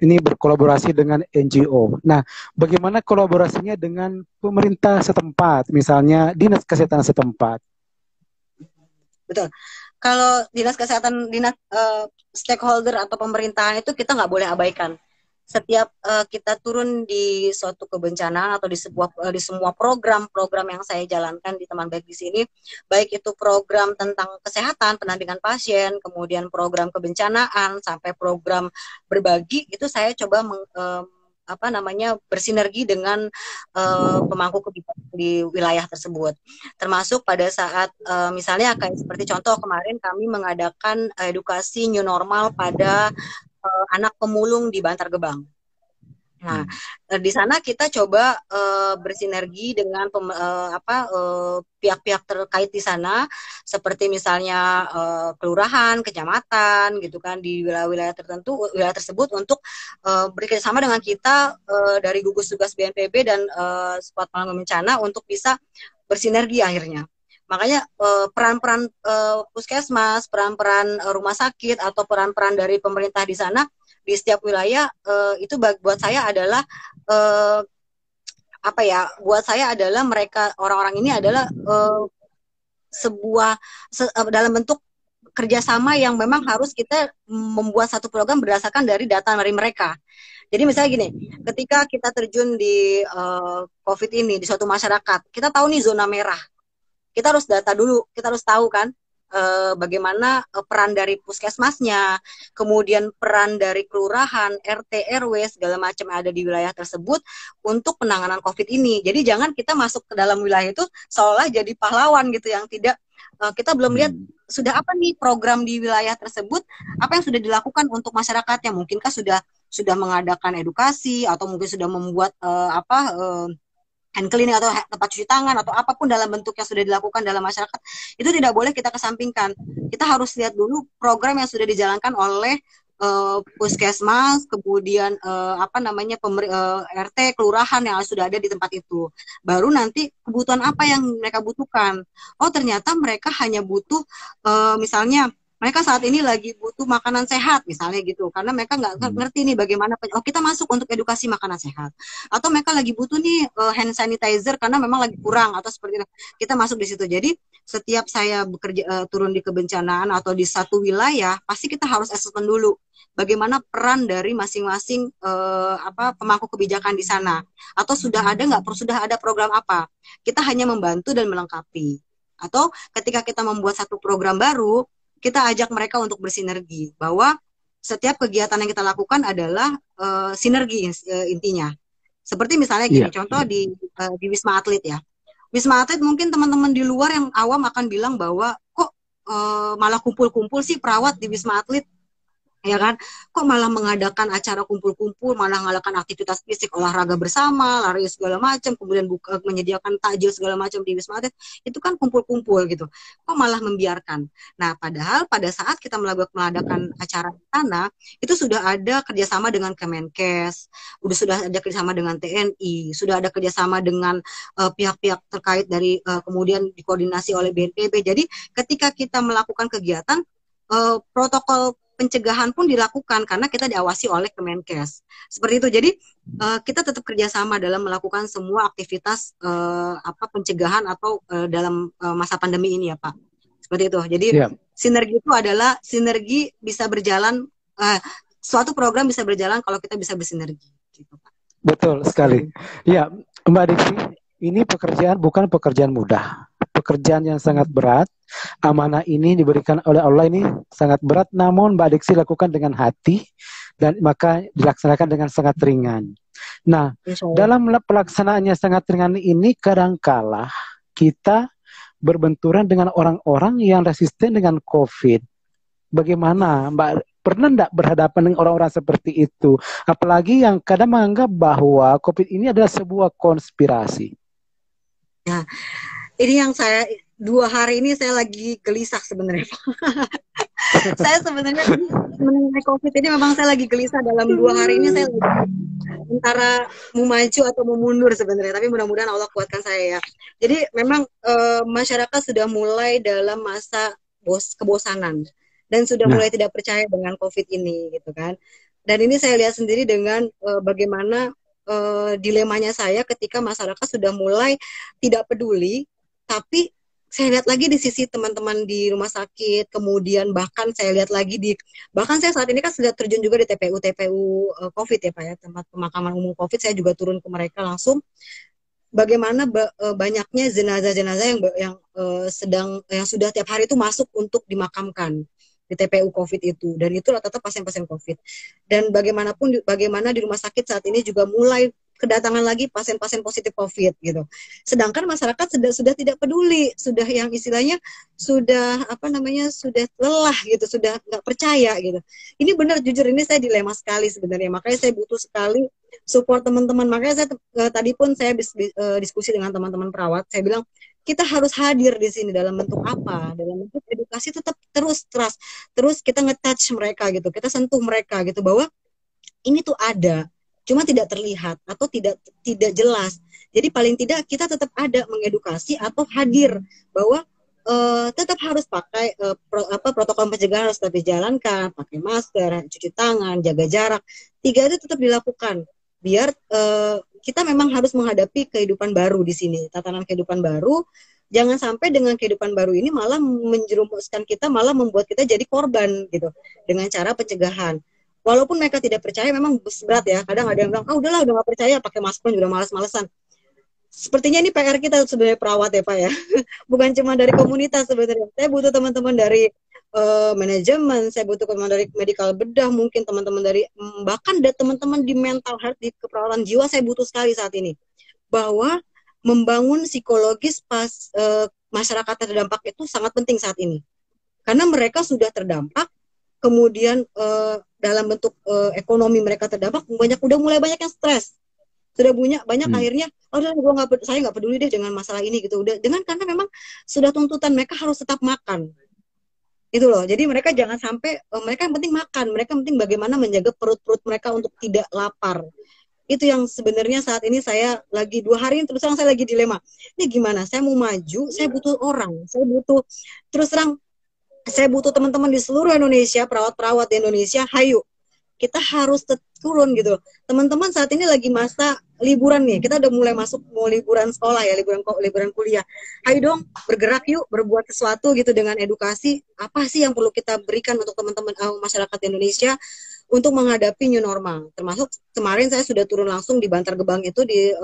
ini berkolaborasi dengan NGO. Nah, bagaimana kolaborasinya dengan pemerintah setempat, misalnya dinas kesehatan setempat? Betul. Kalau dinas kesehatan, stakeholder atau pemerintahan itu kita nggak boleh abaikan. Setiap kita turun di suatu kebencanaan atau di semua program-program yang saya jalankan di Teman Baik di sini, baik itu program tentang kesehatan, pendampingan pasien, kemudian program kebencanaan sampai program berbagi, itu saya coba bersinergi dengan pemangku kebijakan di wilayah tersebut. Termasuk pada saat misalnya kayak seperti contoh kemarin kami mengadakan edukasi new normal pada anak pemulung di Bantar Gebang. Nah, di sana kita coba bersinergi dengan pihak-pihak terkait di sana, seperti misalnya kelurahan, kecamatan, gitu kan, di wilayah-wilayah tertentu, wilayah tersebut untuk bekerjasama dengan kita dari gugus tugas BNPB dan Squad Penanggulangan Bencana untuk bisa bersinergi akhirnya. Makanya peran-peran puskesmas, peran-peran rumah sakit atau peran-peran dari pemerintah di sana di setiap wilayah itu buat saya adalah buat saya adalah mereka orang-orang ini adalah dalam bentuk kerjasama yang memang harus kita membuat satu program berdasarkan dari data dari mereka. Jadi misalnya gini, ketika kita terjun di COVID ini di suatu masyarakat, kita tahu nih zona merah. Kita harus data dulu, kita harus tahu kan bagaimana peran dari puskesmasnya, kemudian peran dari kelurahan, RT, RW, segala macam yang ada di wilayah tersebut untuk penanganan COVID ini. Jadi jangan kita masuk ke dalam wilayah itu seolah jadi pahlawan gitu, yang tidak kita belum lihat sudah apa nih program di wilayah tersebut, apa yang sudah dilakukan untuk masyarakatnya. Mungkinkah sudah mengadakan edukasi atau mungkin sudah membuat hand cleaning atau tempat cuci tangan atau apapun dalam bentuk yang sudah dilakukan dalam masyarakat, itu tidak boleh kita kesampingkan. Kita harus lihat dulu program yang sudah dijalankan oleh puskesmas, kemudian RT, kelurahan yang sudah ada di tempat itu. Baru nanti kebutuhan apa yang mereka butuhkan. Oh, ternyata mereka hanya butuh misalnya mereka saat ini lagi butuh makanan sehat misalnya gitu, karena mereka nggak ngerti nih bagaimana. Kita masuk untuk edukasi makanan sehat. Atau mereka lagi butuh nih hand sanitizer karena memang lagi kurang atau seperti itu. Kita masuk di situ. Jadi setiap saya bekerja turun di kebencanaan atau di satu wilayah, pasti kita harus assessment dulu bagaimana peran dari masing-masing pemangku kebijakan di sana. Atau sudah ada program apa. Kita hanya membantu dan melengkapi. Atau ketika kita membuat satu program baru, kita ajak mereka untuk bersinergi, bahwa setiap kegiatan yang kita lakukan adalah sinergi intinya. Seperti misalnya gini, contoh di Wisma Atlet ya. Wisma Atlet mungkin teman-teman di luar yang awam akan bilang bahwa kok malah kumpul-kumpul sih perawat di Wisma Atlet, ya kan? Kok malah mengadakan acara kumpul-kumpul, malah mengadakan aktivitas fisik, olahraga bersama, lari segala macam, kemudian menyediakan takjil segala macam di Wisma Atlet, itu kan kumpul-kumpul gitu. Kok malah membiarkan? Nah, padahal pada saat kita mengadakan acara di sana, itu sudah ada kerjasama dengan Kemenkes, sudah ada kerjasama dengan TNI, sudah ada kerjasama dengan pihak-pihak terkait dari kemudian dikoordinasi oleh BNPB. Jadi ketika kita melakukan kegiatan, protokol pencegahan pun dilakukan karena kita diawasi oleh Kemenkes. Seperti itu. Jadi kita tetap kerjasama dalam melakukan semua aktivitas pencegahan atau dalam masa pandemi ini ya Pak. Seperti itu. Jadi sinergi itu adalah sinergi bisa berjalan, suatu program bisa berjalan kalau kita bisa bersinergi. Gitu, Pak. Betul sekali. Ya, Mbak Diksi, ini bukan pekerjaan mudah. pekerjaan yang sangat berat. Amanah ini diberikan oleh Allah ini sangat berat, namun Mbak Diksi lakukan dengan hati dan maka dilaksanakan dengan sangat ringan. Nah, Insya Allah. dalam pelaksanaannya sangat ringan ini kadangkala kita berbenturan dengan orang-orang yang resisten dengan COVID. Bagaimana Mbak, pernah enggak berhadapan dengan orang-orang seperti itu? Apalagi yang kadang menganggap bahwa COVID ini adalah sebuah konspirasi. Ya, ini yang saya 2 hari ini saya lagi gelisah sebenarnya. Saya sebenarnya mengenai COVID ini memang saya lagi gelisah. Dalam 2 hari ini saya lagi antara mau maju atau mau mundur sebenarnya. Tapi mudah-mudahan Allah kuatkan saya ya. Jadi memang masyarakat sudah mulai dalam masa kebosanan dan sudah mulai tidak percaya dengan COVID ini gitu kan. Dan ini saya lihat sendiri dengan bagaimana dilemanya saya ketika masyarakat sudah mulai tidak peduli, tapi saya lihat lagi di sisi teman-teman di rumah sakit, kemudian bahkan saya lihat lagi bahkan saya saat ini kan sudah terjun juga di TPU COVID ya Pak ya, tempat pemakaman umum COVID, saya juga turun ke mereka langsung. Bagaimana banyaknya jenazah-jenazah yang sudah tiap hari itu masuk untuk dimakamkan di TPU COVID itu, dan itu rata-rata pasien-pasien COVID. Dan bagaimana di rumah sakit saat ini juga mulai kedatangan lagi pasien-pasien positif COVID gitu. Sedangkan masyarakat sudah tidak peduli, sudah yang istilahnya sudah sudah lelah gitu, sudah nggak percaya gitu. Ini benar, jujur ini saya dilema sekali sebenarnya. Makanya saya butuh sekali support teman-teman. Makanya saya tadi pun saya diskusi dengan teman-teman perawat. Saya bilang kita harus hadir di sini dalam bentuk apa? Dalam bentuk edukasi tetap terus kita nge-touch mereka gitu, kita sentuh mereka gitu bahwa ini tuh ada, cuma tidak terlihat atau tidak jelas. Jadi paling tidak kita tetap ada mengedukasi atau hadir bahwa tetap harus pakai protokol pencegahan harus tetap dijalankan, pakai masker, cuci tangan, jaga jarak. 3 itu tetap dilakukan biar kita memang harus menghadapi kehidupan baru di sini, tatanan kehidupan baru. Jangan sampai dengan kehidupan baru ini malah menjerumuskan kita, malah membuat kita jadi korban gitu dengan cara pencegahan. Walaupun mereka tidak percaya, memang berat ya. Kadang ada yang bilang, udahlah udah gak percaya, pakai masker juga malas-malesan. Sepertinya ini PR kita sebagai perawat ya Pak ya. Bukan cuma dari komunitas sebenarnya. Saya butuh teman-teman dari manajemen, saya butuh teman dari medical bedah, mungkin teman-teman dari bahkan ada teman-teman di mental health, di keperawatan jiwa, saya butuh sekali saat ini bahwa membangun psikologis masyarakat terdampak itu sangat penting saat ini karena mereka sudah terdampak, kemudian dalam bentuk ekonomi mereka terdampak, udah mulai banyak yang stres, sudah banyak akhirnya saya nggak peduli deh dengan masalah ini gitu, udah karena memang sudah tuntutan mereka harus tetap makan. Itu loh, jadi mereka jangan sampai, mereka yang penting makan, mereka yang penting bagaimana menjaga perut-perut mereka untuk tidak lapar. Itu yang sebenarnya saat ini saya lagi 2 hari ini terus terang saya lagi dilema. Ini gimana, saya mau maju, saya butuh orang, saya butuh teman-teman di seluruh Indonesia, perawat-perawat di Indonesia, hayu, kita harus turun gitu. Teman-teman saat ini lagi masa liburan nih, kita udah mulai mau liburan sekolah ya, liburan kuliah. Ayo dong, bergerak yuk, berbuat sesuatu gitu dengan edukasi. Apa sih yang perlu kita berikan untuk teman-teman masyarakat Indonesia untuk menghadapi new normal. Termasuk kemarin saya sudah turun langsung di Bantar Gebang itu di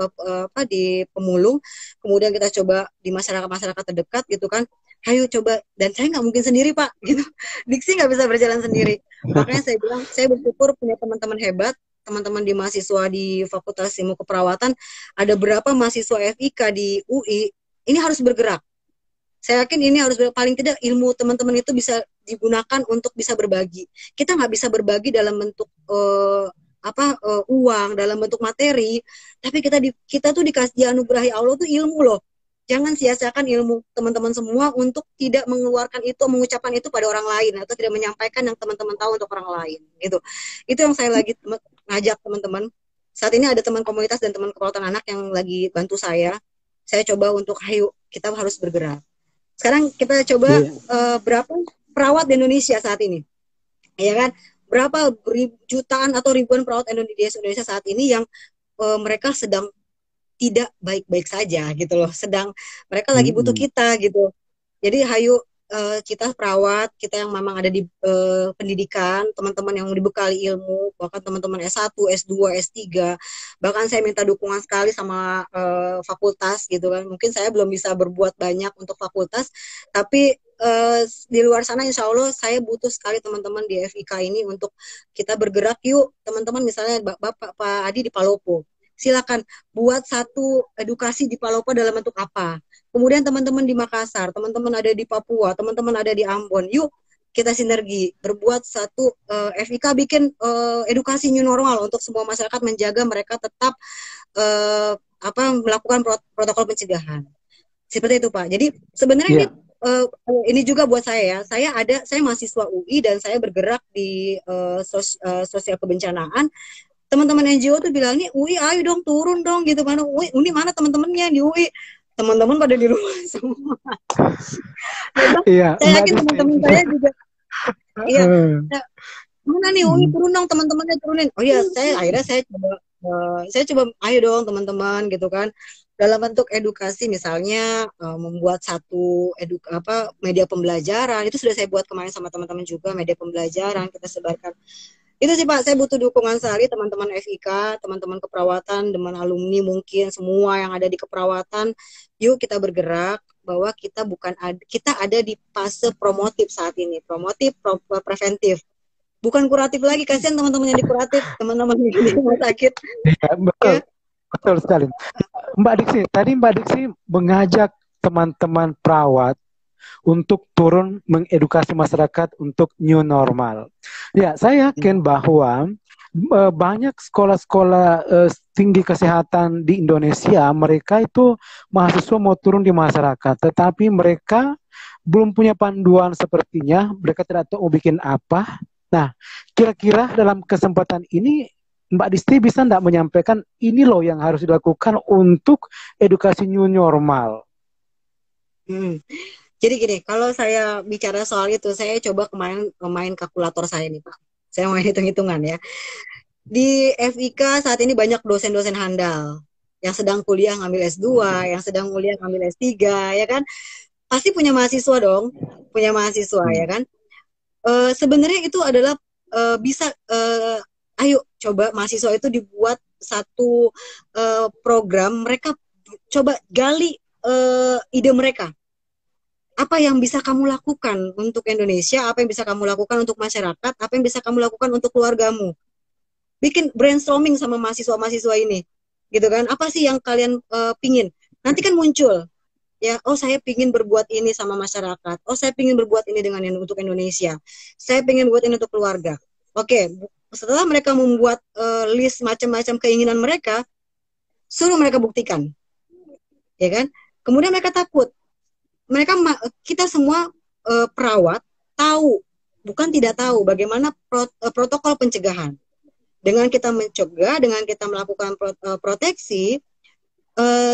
Pemulung. Kemudian kita coba di masyarakat terdekat gitu kan. Ayo coba, dan saya nggak mungkin sendiri Pak, gitu. Diksi nggak bisa berjalan sendiri. Makanya saya bilang, saya bersyukur punya teman-teman hebat, teman-teman di mahasiswa di Fakultas Ilmu Keperawatan, ada berapa mahasiswa FIK di UI, ini harus bergerak. Saya yakin ini harus paling tidak ilmu teman-teman itu bisa digunakan untuk bisa berbagi. Kita nggak bisa berbagi dalam bentuk uang, dalam bentuk materi, tapi kita tuh dikasih dianugerahi Allah tuh ilmu loh. Jangan sia-siakan ilmu teman-teman semua untuk tidak mengeluarkan itu, mengucapkan itu pada orang lain, atau tidak menyampaikan yang teman-teman tahu untuk orang lain. Gitu. Itu yang saya lagi ngajak teman-teman. Saat ini ada teman komunitas dan teman keperawatan anak yang lagi bantu saya. Saya coba untuk, ayo kita harus bergerak. Sekarang kita coba berapa perawat di Indonesia saat ini, ya kan? Berapa jutaan atau ribuan perawat Indonesia saat ini yang mereka sedang tidak baik-baik saja gitu loh, sedang mereka lagi butuh kita gitu. Jadi hayu kita perawat, kita yang memang ada di pendidikan, teman-teman yang dibekali ilmu, bahkan teman-teman S1, S2, S3, bahkan saya minta dukungan sekali sama fakultas gitu kan. Mungkin saya belum bisa berbuat banyak untuk fakultas, tapi di luar sana insya Allah saya butuh sekali teman-teman di FIK ini untuk kita bergerak yuk, teman-teman. Misalnya Bapak Pak Adi di Palopo, silakan buat satu edukasi di Palopo dalam bentuk apa. Kemudian teman-teman di Makassar, teman-teman ada di Papua, teman-teman ada di Ambon, yuk kita sinergi berbuat satu FIK bikin edukasi new normal untuk semua masyarakat, menjaga mereka tetap melakukan protokol pencegahan. Seperti itu Pak. Jadi sebenarnya ini juga buat saya ya. Saya mahasiswa UI dan saya bergerak di sosial kebencanaan. Teman-teman NGO tuh bilang nih UI ayo dong turun dong gitu, mana UI, ini mana teman-temannya di UI, teman-teman pada di rumah semua. Saya yakin teman-teman saya juga iya, mana nih UI turun dong, teman-temannya turunin. Oh iya, akhirnya saya coba ayo dong teman-teman gitu kan, dalam bentuk edukasi misalnya membuat satu media pembelajaran. Itu sudah saya buat kemarin sama teman-teman juga, media pembelajaran kita sebarkan. Itu sih Pak, saya butuh dukungan sekali teman-teman FIK, teman-teman keperawatan, teman alumni mungkin semua yang ada di keperawatan. Yuk kita bergerak bahwa kita ada di fase promotif saat ini, promotif, preventif. Bukan kuratif lagi, kasihan teman-teman yang di kuratif, teman-teman yang di rumah sakit. Iya, betul. Ya. Betul sekali. Tadi Mbak Diksi mengajak teman-teman perawat untuk turun mengedukasi masyarakat untuk new normal. Ya, saya yakin bahwa banyak sekolah-sekolah tinggi kesehatan di Indonesia, mereka itu mahasiswa mau turun di masyarakat, tetapi mereka belum punya panduan sepertinya, mereka tidak tahu mau bikin apa. Nah, kira-kira dalam kesempatan ini Mbak Disti bisa enggak menyampaikan ini loh yang harus dilakukan untuk edukasi new normal? Jadi gini, kalau saya bicara soal itu, saya coba kemarin main kalkulator saya nih Pak. Saya main hitung-hitungan ya. Di FIK saat ini banyak dosen-dosen handal yang sedang kuliah ngambil S2, yang sedang kuliah ngambil S3, ya kan? Pasti punya mahasiswa dong, punya mahasiswa ya kan? Sebenarnya itu adalah ayo coba mahasiswa itu dibuat satu program, mereka coba gali ide mereka. Apa yang bisa kamu lakukan untuk Indonesia, apa yang bisa kamu lakukan untuk masyarakat, apa yang bisa kamu lakukan untuk keluargamu. Bikin brainstorming sama mahasiswa-mahasiswa ini, gitu kan? Apa sih yang kalian pingin? Nanti kan muncul, ya. Oh saya pingin berbuat ini sama masyarakat. Oh saya pingin berbuat ini untuk Indonesia. Saya pingin buat ini untuk keluarga. Oke, setelah mereka membuat list macam-macam keinginan mereka, suruh mereka buktikan, ya kan? Kemudian mereka takut. Kita semua perawat tahu, bukan tidak tahu bagaimana protokol pencegahan. Dengan kita mencegah, dengan kita melakukan proteksi,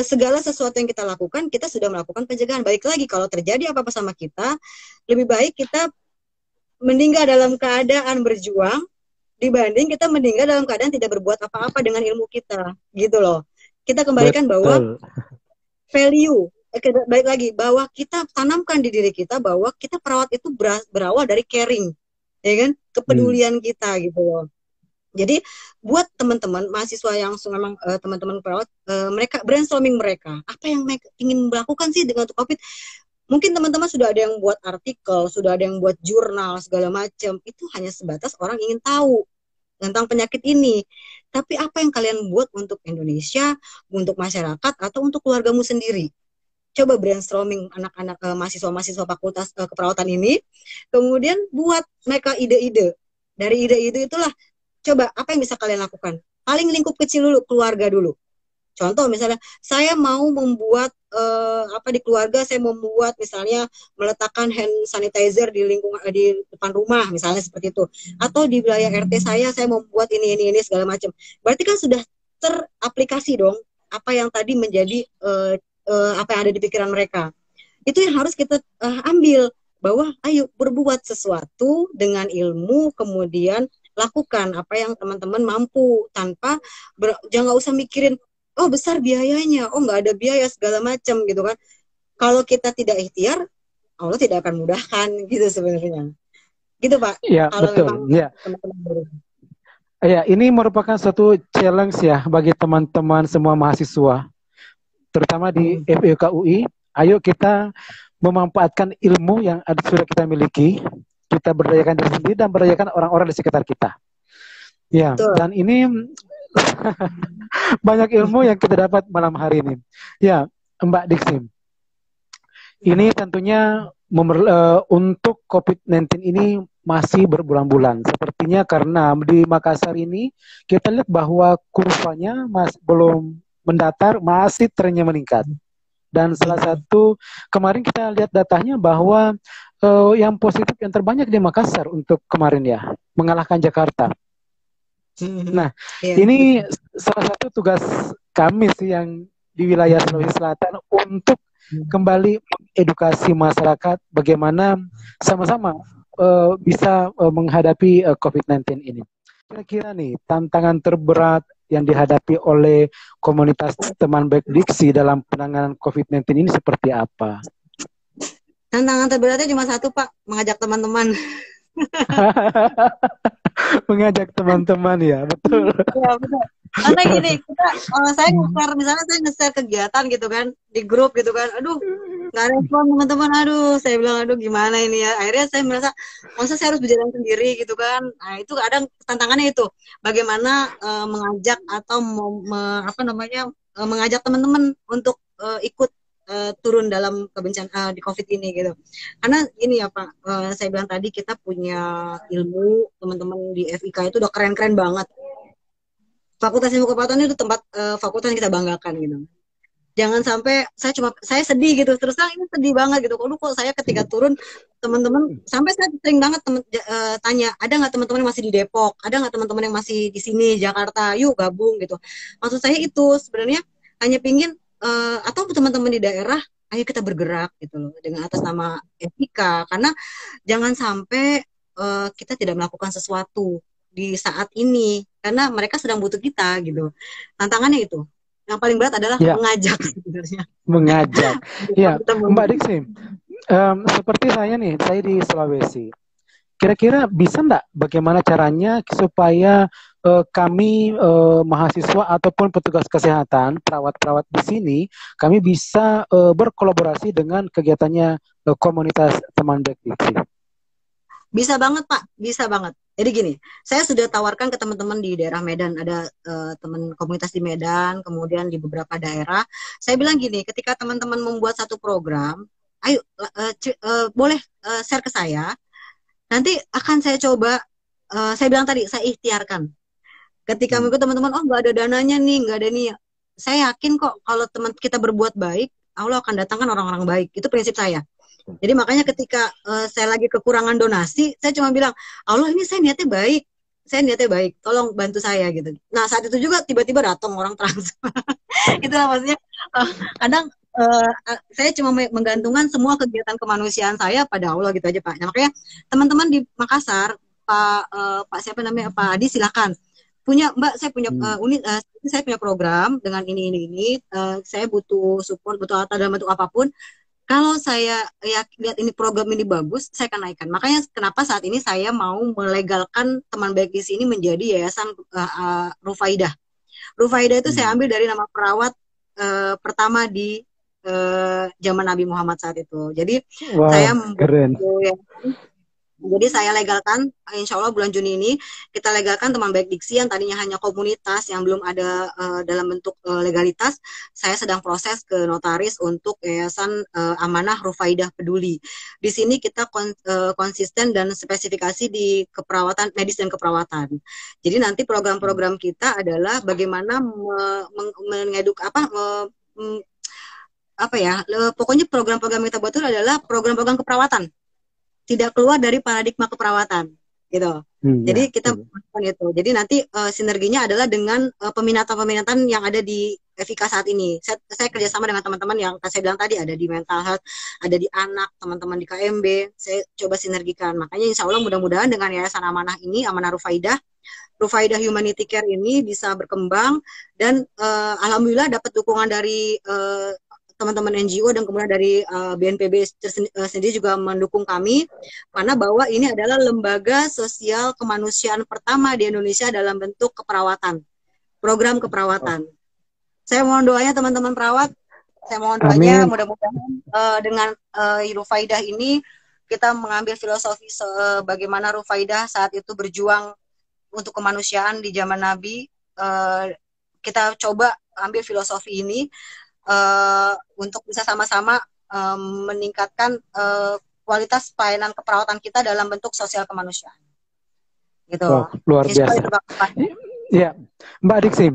segala sesuatu yang kita lakukan, kita sudah melakukan pencegahan. Balik lagi, kalau terjadi apa-apa sama kita, lebih baik kita meninggal dalam keadaan berjuang dibanding kita meninggal dalam keadaan tidak berbuat apa-apa dengan ilmu kita, gitu loh. Kita kembalikan bahwa value, baik lagi, bahwa kita tanamkan di diri kita bahwa kita perawat itu berawal dari caring, ya kan, kepedulian kita, gitu loh. Jadi buat teman-teman mahasiswa yang memang teman-teman perawat, mereka brainstorming mereka, apa yang mereka ingin melakukan sih dengan COVID. Mungkin teman-teman sudah ada yang buat artikel, sudah ada yang buat jurnal segala macam. Itu hanya sebatas orang ingin tahu tentang penyakit ini. Tapi apa yang kalian buat untuk Indonesia, untuk masyarakat, atau untuk keluargamu sendiri? Coba brainstorming anak-anak mahasiswa-mahasiswa fakultas keperawatan ini, kemudian buat mereka ide-ide. Dari ide-ide itulah, coba apa yang bisa kalian lakukan? Paling lingkup kecil dulu, keluarga dulu. Contoh misalnya, saya mau membuat di keluarga saya membuat misalnya meletakkan hand sanitizer di depan rumah misalnya seperti itu. Atau di wilayah RT saya membuat ini segala macam. Berarti kan sudah teraplikasi dong apa yang tadi menjadi apa yang ada di pikiran mereka. Itu yang harus kita ambil, bahwa ayo berbuat sesuatu dengan ilmu, kemudian lakukan apa yang teman-teman mampu, tanpa jangan usah mikirin oh besar biayanya, oh nggak ada biaya segala macam gitu kan. Kalau kita tidak ikhtiar, Allah tidak akan mudahkan gitu sebenarnya. Gitu Pak. Ya, Kalau memang betul. Ya. teman-teman baru. Ya, ini merupakan suatu challenge ya bagi teman-teman semua mahasiswa, terutama di Hmm. FEUK UI. Ayo kita memanfaatkan ilmu yang sudah kita miliki, kita berdayakan diri sendiri dan berdayakan orang-orang di sekitar kita. Ya, Betul. dan ini banyak ilmu yang kita dapat malam hari ini. Ya, Mbak Diksi, ini tentunya untuk COVID-19 ini masih berbulan-bulan. Sepertinya karena di Makassar ini kita lihat bahwa kurvanya masih belum mendatar, masih trennya meningkat. Dan salah satu kemarin kita lihat datanya bahwa yang positif yang terbanyak di Makassar untuk kemarin ya, mengalahkan Jakarta. Nah, ini salah satu tugas kami sih yang di wilayah Sulawesi Selatan untuk kembali mengedukasi masyarakat bagaimana sama-sama bisa menghadapi COVID-19 ini. Kira-kira nih tantangan terberat yang dihadapi oleh komunitas teman baik Diksi dalam penanganan COVID-19 ini seperti apa? Tantangan terberatnya cuma satu Pak, mengajak teman-teman. Mengajak teman-teman ya, betul. Ya, betul. Karena gini, saya nge-share, misalnya saya nge-share kegiatan gitu kan, di grup gitu kan, aduh, nggak respon teman-teman, aduh, saya bilang, aduh, gimana ini ya. Akhirnya saya merasa, maksudnya saya harus berjalan sendiri gitu kan. Nah, itu kadang tantangannya itu, bagaimana mengajak atau mengajak teman-teman untuk ikut turun dalam kebencanaan di COVID ini gitu. Karena ini ya Pak, saya bilang tadi kita punya ilmu, teman-teman di FIK itu udah keren-keren banget. Fakultas Ilmu Kepelautan itu tempat fakultas yang kita banggakan gitu. Jangan sampai saya sedih gitu, terus terang ini sedih banget gitu. Kok saya ketika turun teman-teman sampai saya sering banget tanya, ada nggak teman-teman yang masih di Depok, ada nggak teman-teman yang masih di sini Jakarta, yuk gabung gitu. Maksud saya itu sebenarnya hanya pingin atau teman-teman di daerah, ayo kita bergerak gitu loh dengan atas nama etika, karena jangan sampai kita tidak melakukan sesuatu di saat ini karena mereka sedang butuh kita gitu. Tantangannya itu. Yang paling berat adalah mengajak sebenarnya. Mengajak. Ya, Mbak Diksi, seperti saya nih, saya di Sulawesi. Kira-kira bisa enggak bagaimana caranya supaya kami mahasiswa ataupun petugas kesehatan, perawat-perawat di sini, kami bisa berkolaborasi dengan kegiatannya komunitas teman baik Diksi? Bisa banget Pak, bisa banget. Jadi gini, saya sudah tawarkan ke teman-teman di daerah Medan, ada teman komunitas di Medan, kemudian di beberapa daerah. Saya bilang gini, ketika teman-teman membuat satu program, ayo boleh share ke saya. Nanti akan saya coba, saya bilang tadi, saya ikhtiarkan. Ketika mungkin teman-teman, oh nggak ada dananya nih, nggak ada nih. Saya yakin kok kalau teman kita berbuat baik, Allah akan datangkan orang-orang baik. Itu prinsip saya. Jadi makanya ketika saya lagi kekurangan donasi, saya cuma bilang, Allah ini saya niatnya baik, tolong bantu saya gitu. Nah saat itu juga tiba-tiba datang orang transfer. Itulah maksudnya kadang saya cuma menggantungkan semua kegiatan kemanusiaan saya pada Allah gitu aja Pak. Nah, makanya teman-teman di Makassar, Pak siapa namanya Pak Adi silakan. Mbak saya punya unit, saya punya program dengan ini, saya butuh support, butuh alat dalam bentuk apapun. Kalau saya lihat ini program ini bagus, saya akan naikkan. Makanya kenapa saat ini saya mau melegalkan teman baik di sini menjadi yayasan Rufaidah. Rufaidah itu saya ambil dari nama perawat pertama di zaman Nabi Muhammad saat itu. Jadi saya keren. Jadi saya legalkan, insya Allah bulan Juni ini kita legalkan teman baik Diksi yang tadinya hanya komunitas yang belum ada dalam bentuk legalitas. Saya sedang proses ke notaris untuk yayasan amanah Rufaidah Peduli. Di sini kita konsisten dan spesifikasi di keperawatan medis dan keperawatan. Jadi nanti program-program kita adalah bagaimana mengeduk pokoknya program-program kita buat itu adalah program-program keperawatan. Tidak keluar dari paradigma keperawatan gitu. Jadi kita bukan itu. Jadi nanti sinerginya adalah dengan peminatan-peminatan yang ada di FIK saat ini. Saya kerjasama dengan teman-teman yang saya bilang tadi, ada di mental health, ada di anak, teman-teman di KMB. Saya coba sinergikan. Makanya insya Allah mudah-mudahan dengan yayasan amanah ini, amanah Rufaidah Humanity Care ini bisa berkembang dan alhamdulillah dapat dukungan dari teman-teman NGO dan kemudian dari BNPB sendiri juga mendukung kami, mana bahwa ini adalah lembaga sosial kemanusiaan pertama di Indonesia dalam bentuk keperawatan, program keperawatan. Saya mohon doanya teman-teman perawat, saya mohon doanya mudah-mudahan dengan Rufaidah ini kita mengambil filosofi bagaimana Rufaidah saat itu berjuang untuk kemanusiaan di zaman Nabi. Kita coba ambil filosofi ini untuk bisa sama-sama meningkatkan kualitas pelayanan keperawatan kita dalam bentuk sosial kemanusiaan. Gitu. Oh, luar biasa. Ya, Mbak Diksi,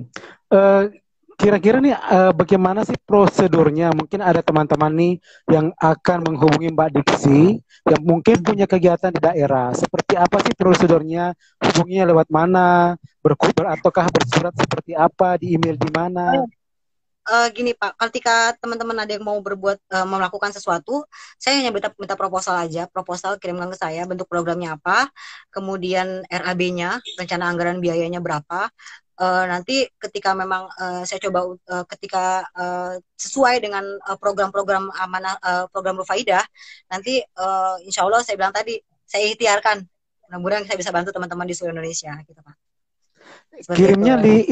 kira-kira nih bagaimana sih prosedurnya? Mungkin ada teman-teman nih yang akan menghubungi Mbak Diksi yang mungkin punya kegiatan di daerah. Seperti apa sih prosedurnya? Hubunginya lewat mana? Ataukah bersurat seperti apa? Di email di mana? Gini Pak, ketika teman-teman ada yang mau melakukan sesuatu, saya hanya minta proposal aja, proposal kirimkan ke saya, bentuk programnya apa, kemudian RAB-nya, rencana anggaran biayanya berapa. Nanti ketika memang saya coba ketika sesuai dengan program-program amanah program Rufaidah, nanti insya Allah saya bilang tadi saya ikhtiarkan, mudah-mudahan saya bisa bantu teman-teman di seluruh Indonesia, gitu Pak. Seperti kirimnya itu.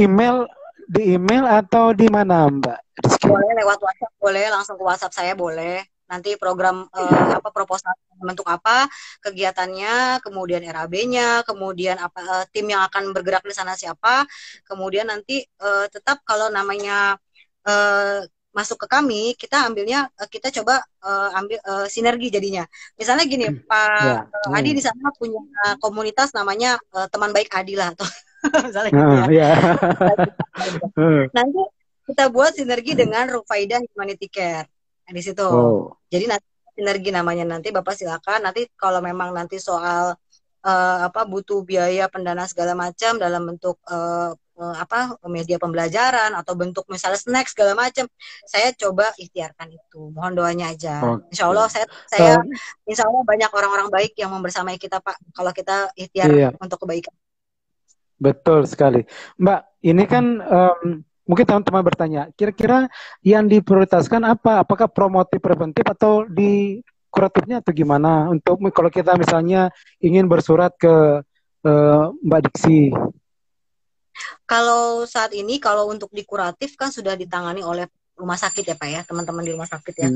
Di email atau di mana Mbak? Boleh lewat WhatsApp, boleh langsung ke WhatsApp saya, boleh. Nanti program proposal bentuk apa, kegiatannya, kemudian RAB-nya, kemudian apa tim yang akan bergerak di sana siapa, kemudian nanti tetap kalau namanya masuk ke kami, kita ambilnya kita coba ambil sinergi jadinya. Misalnya gini, Pak Adi di sana punya komunitas namanya teman baik Adi lah atau misalnya gitu ya. Nanti kita buat sinergi dengan Rufaidah Humanity Care di situ. Jadi nanti sinergi namanya, nanti Bapak silakan. Nanti kalau memang nanti soal butuh biaya pendana segala macam dalam bentuk media pembelajaran atau bentuk misalnya snack segala macam, saya coba ikhtiarkan itu. Mohon doanya aja. Insya Allah saya insya Allah banyak orang-orang baik yang membersamai kita Pak. Kalau kita ikhtiar untuk kebaikan. Betul sekali, Mbak. Ini kan mungkin teman-teman bertanya, kira-kira yang diprioritaskan apa? Apakah promotif preventif atau di kuratifnya atau gimana? Untuk kalau kita misalnya ingin bersurat ke Mbak Diksi. Kalau saat ini, kalau untuk di kuratif kan sudah ditangani oleh rumah sakit ya Pak ya, teman-teman di rumah sakit ya.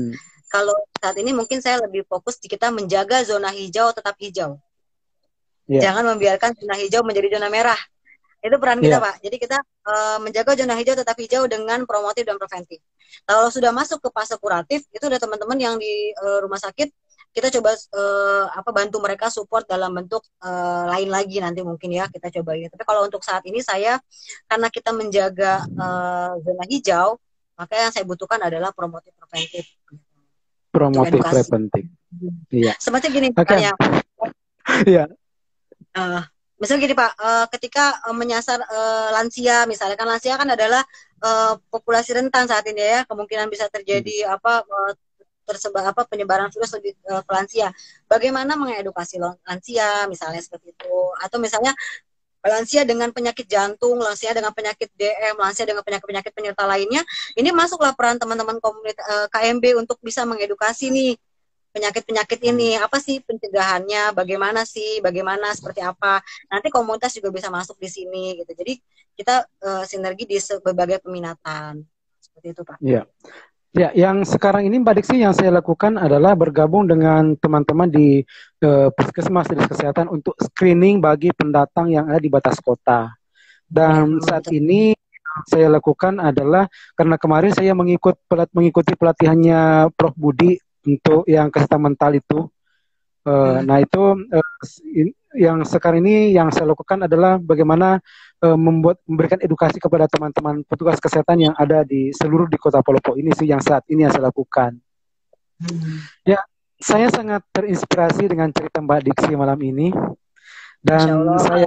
Kalau saat ini mungkin saya lebih fokus di kita menjaga zona hijau tetap hijau. Jangan membiarkan zona hijau menjadi zona merah. Itu peran kita Pak. Jadi kita menjaga zona hijau tetap hijau dengan promotif dan preventif. Kalau sudah masuk ke fase kuratif, itu ada teman-teman yang di rumah sakit, kita coba bantu mereka support dalam bentuk lain lagi nanti mungkin ya kita coba ya. Tapi kalau untuk saat ini saya karena kita menjaga zona hijau, maka yang saya butuhkan adalah promotif preventif. Promotif preventif. Iya. Seperti gini misalnya. Iya. Misalnya gini Pak, ketika menyasar lansia, misalnya kan lansia kan adalah populasi rentan saat ini ya, kemungkinan bisa terjadi tersebar penyebaran virus lebih ke lansia. Bagaimana mengedukasi lansia misalnya seperti itu, atau misalnya lansia dengan penyakit jantung, lansia dengan penyakit DM, lansia dengan penyakit-penyakit penyerta lainnya, ini masuklah peran teman-teman komunitas KMB untuk bisa mengedukasi nih penyakit-penyakit ini, apa sih pencegahannya, bagaimana seperti apa. Nanti komunitas juga bisa masuk di sini gitu. Jadi kita sinergi di berbagai peminatan. Seperti itu, Pak. Iya. Ya, yang sekarang ini Mbak Diksi yang saya lakukan adalah bergabung dengan teman-teman di Puskesmas Dinas Kesehatan untuk screening bagi pendatang yang ada di batas kota. Dan saat ini saya lakukan adalah karena kemarin saya mengikuti pelatihannya Prof Budi untuk yang kesehatan mental itu. Nah itu yang sekarang ini yang saya lakukan adalah bagaimana memberikan edukasi kepada teman-teman petugas kesehatan yang ada di seluruh di Kota Palopo ini sih yang saat ini yang saya lakukan. Ya, saya sangat terinspirasi dengan cerita Mbak Diksi malam ini dan saya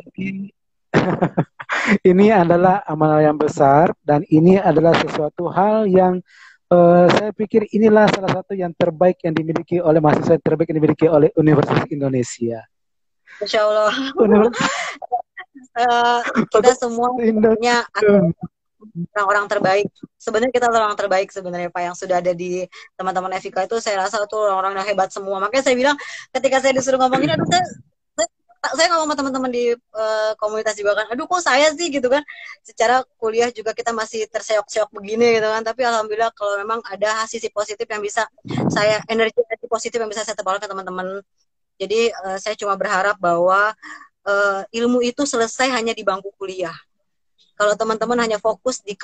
ini adalah amanah yang besar dan ini adalah sesuatu hal yang saya pikir inilah salah satu yang terbaik yang dimiliki oleh mahasiswa yang terbaik yang dimiliki oleh Universitas Indonesia. Insya Allah. Kita semua punya orang-orang terbaik. Sebenarnya kita orang terbaik sebenarnya Pak yang sudah ada di teman-teman Evika itu saya rasa itu orang-orang yang hebat semua. Makanya saya bilang ketika saya disuruh ngomong ini, aduh saya ngomong sama teman-teman di komunitas juga kan, aduh kok saya sih gitu kan. Secara kuliah juga kita masih terseok-seok begini gitu kan. Tapi alhamdulillah kalau memang ada sisi positif yang bisa energi positif yang bisa saya tebarkan ke teman-teman. Jadi saya cuma berharap bahwa ilmu itu selesai hanya di bangku kuliah. Kalau teman-teman hanya fokus di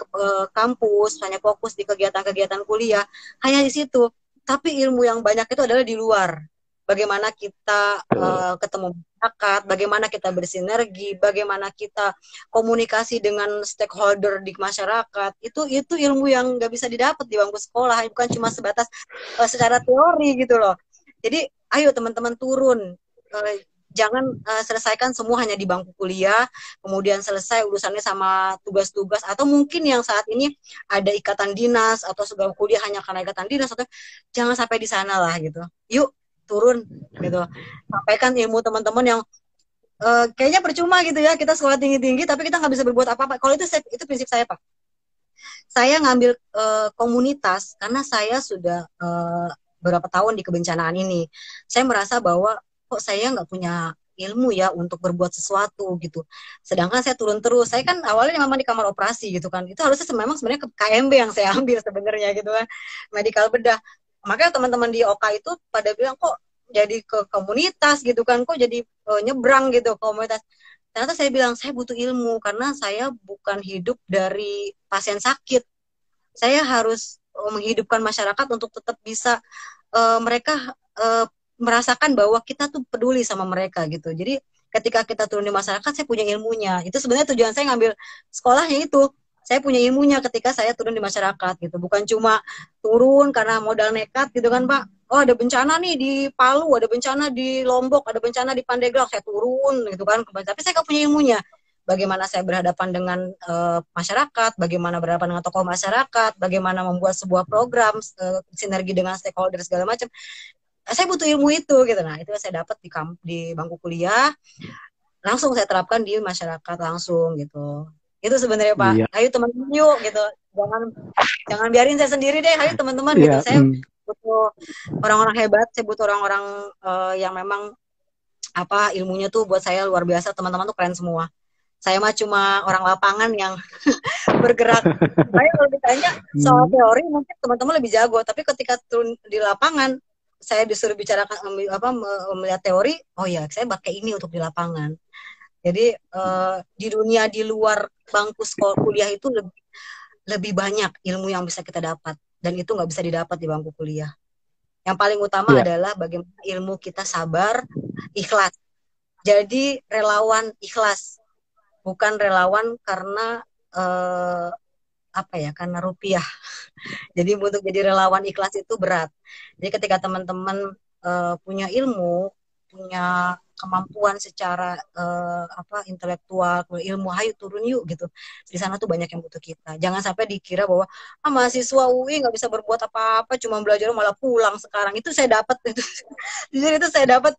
kampus, hanya fokus di kegiatan-kegiatan kuliah, hanya di situ. Tapi ilmu yang banyak itu adalah di luar. Bagaimana kita ketemu masyarakat, bagaimana kita bersinergi, bagaimana kita komunikasi dengan stakeholder di masyarakat. Itu ilmu yang nggak bisa didapat di bangku sekolah, bukan cuma sebatas secara teori gitu loh. Jadi ayo teman-teman turun. Jangan selesaikan semua hanya di bangku kuliah, kemudian selesai urusannya sama tugas-tugas, atau mungkin yang saat ini ada ikatan dinas atau segala kuliah hanya karena ikatan dinas, atau jangan sampai di sana lah gitu. Yuk turun gitu, sampaikan ilmu teman-teman yang kayaknya percuma gitu ya kita sekolah tinggi-tinggi tapi kita nggak bisa berbuat apa-apa. Kalau itu prinsip saya Pak. Saya ngambil komunitas karena saya sudah beberapa tahun di kebencanaan ini. Saya merasa bahwa kok saya nggak punya ilmu ya untuk berbuat sesuatu gitu. Sedangkan saya turun terus. Saya kan awalnya memang di kamar operasi gitu kan. Itu harusnya memang sebenarnya ke KMB yang saya ambil sebenarnya gitu kan. Medical bedah. Makanya teman-teman di OK itu pada bilang kok jadi ke komunitas gitu kan. Kok jadi nyebrang gitu komunitas. Ternyata saya bilang saya butuh ilmu karena saya bukan hidup dari pasien sakit. Saya harus menghidupkan masyarakat untuk tetap bisa mereka merasakan bahwa kita tuh peduli sama mereka gitu. Jadi ketika kita turun di masyarakat, saya punya ilmunya. Itu sebenarnya tujuan saya ngambil sekolahnya itu. Saya punya ilmunya ketika saya turun di masyarakat gitu. Bukan cuma turun karena modal nekat gitu kan Pak. Oh ada bencana nih di Palu, ada bencana di Lombok, ada bencana di Pandeglang, saya turun gitu kan. Tapi saya nggak punya ilmunya. Bagaimana saya berhadapan dengan masyarakat, bagaimana berhadapan dengan tokoh masyarakat, bagaimana membuat sebuah program, sinergi dengan stakeholder segala macam. Saya butuh ilmu itu gitu. Nah itu saya dapat di bangku kuliah, langsung saya terapkan di masyarakat langsung gitu. Itu sebenarnya Pak. Iya. Ayo teman-teman yuk gitu. Jangan biarin saya sendiri deh. Ayo teman-teman gitu. Iya. Saya butuh orang-orang hebat. Saya butuh orang-orang yang memang ilmunya tuh buat saya luar biasa. Teman-teman tuh keren semua. Saya mah cuma orang lapangan yang bergerak. Saya kalau ditanya soal teori mungkin teman-teman lebih jago. Tapi ketika turun di lapangan, saya disuruh bicarakan melihat teori. Oh ya, saya pakai ini untuk di lapangan. Jadi di dunia di luar bangku sekolah kuliah itu lebih banyak ilmu yang bisa kita dapat dan itu nggak bisa didapat di bangku kuliah. Yang paling utama adalah bagaimana ilmu kita sabar, ikhlas. Jadi relawan ikhlas, bukan relawan karena karena rupiah. Jadi untuk jadi relawan ikhlas itu berat. Jadi ketika teman-teman punya ilmu, punya kemampuan secara intelektual, ilmu, ayo turun yuk gitu. Di sana tuh banyak yang butuh kita. Jangan sampai dikira bahwa mahasiswa UI nggak bisa berbuat apa-apa, cuma belajar malah pulang sekarang. Itu saya dapat itu. Jujur itu saya dapat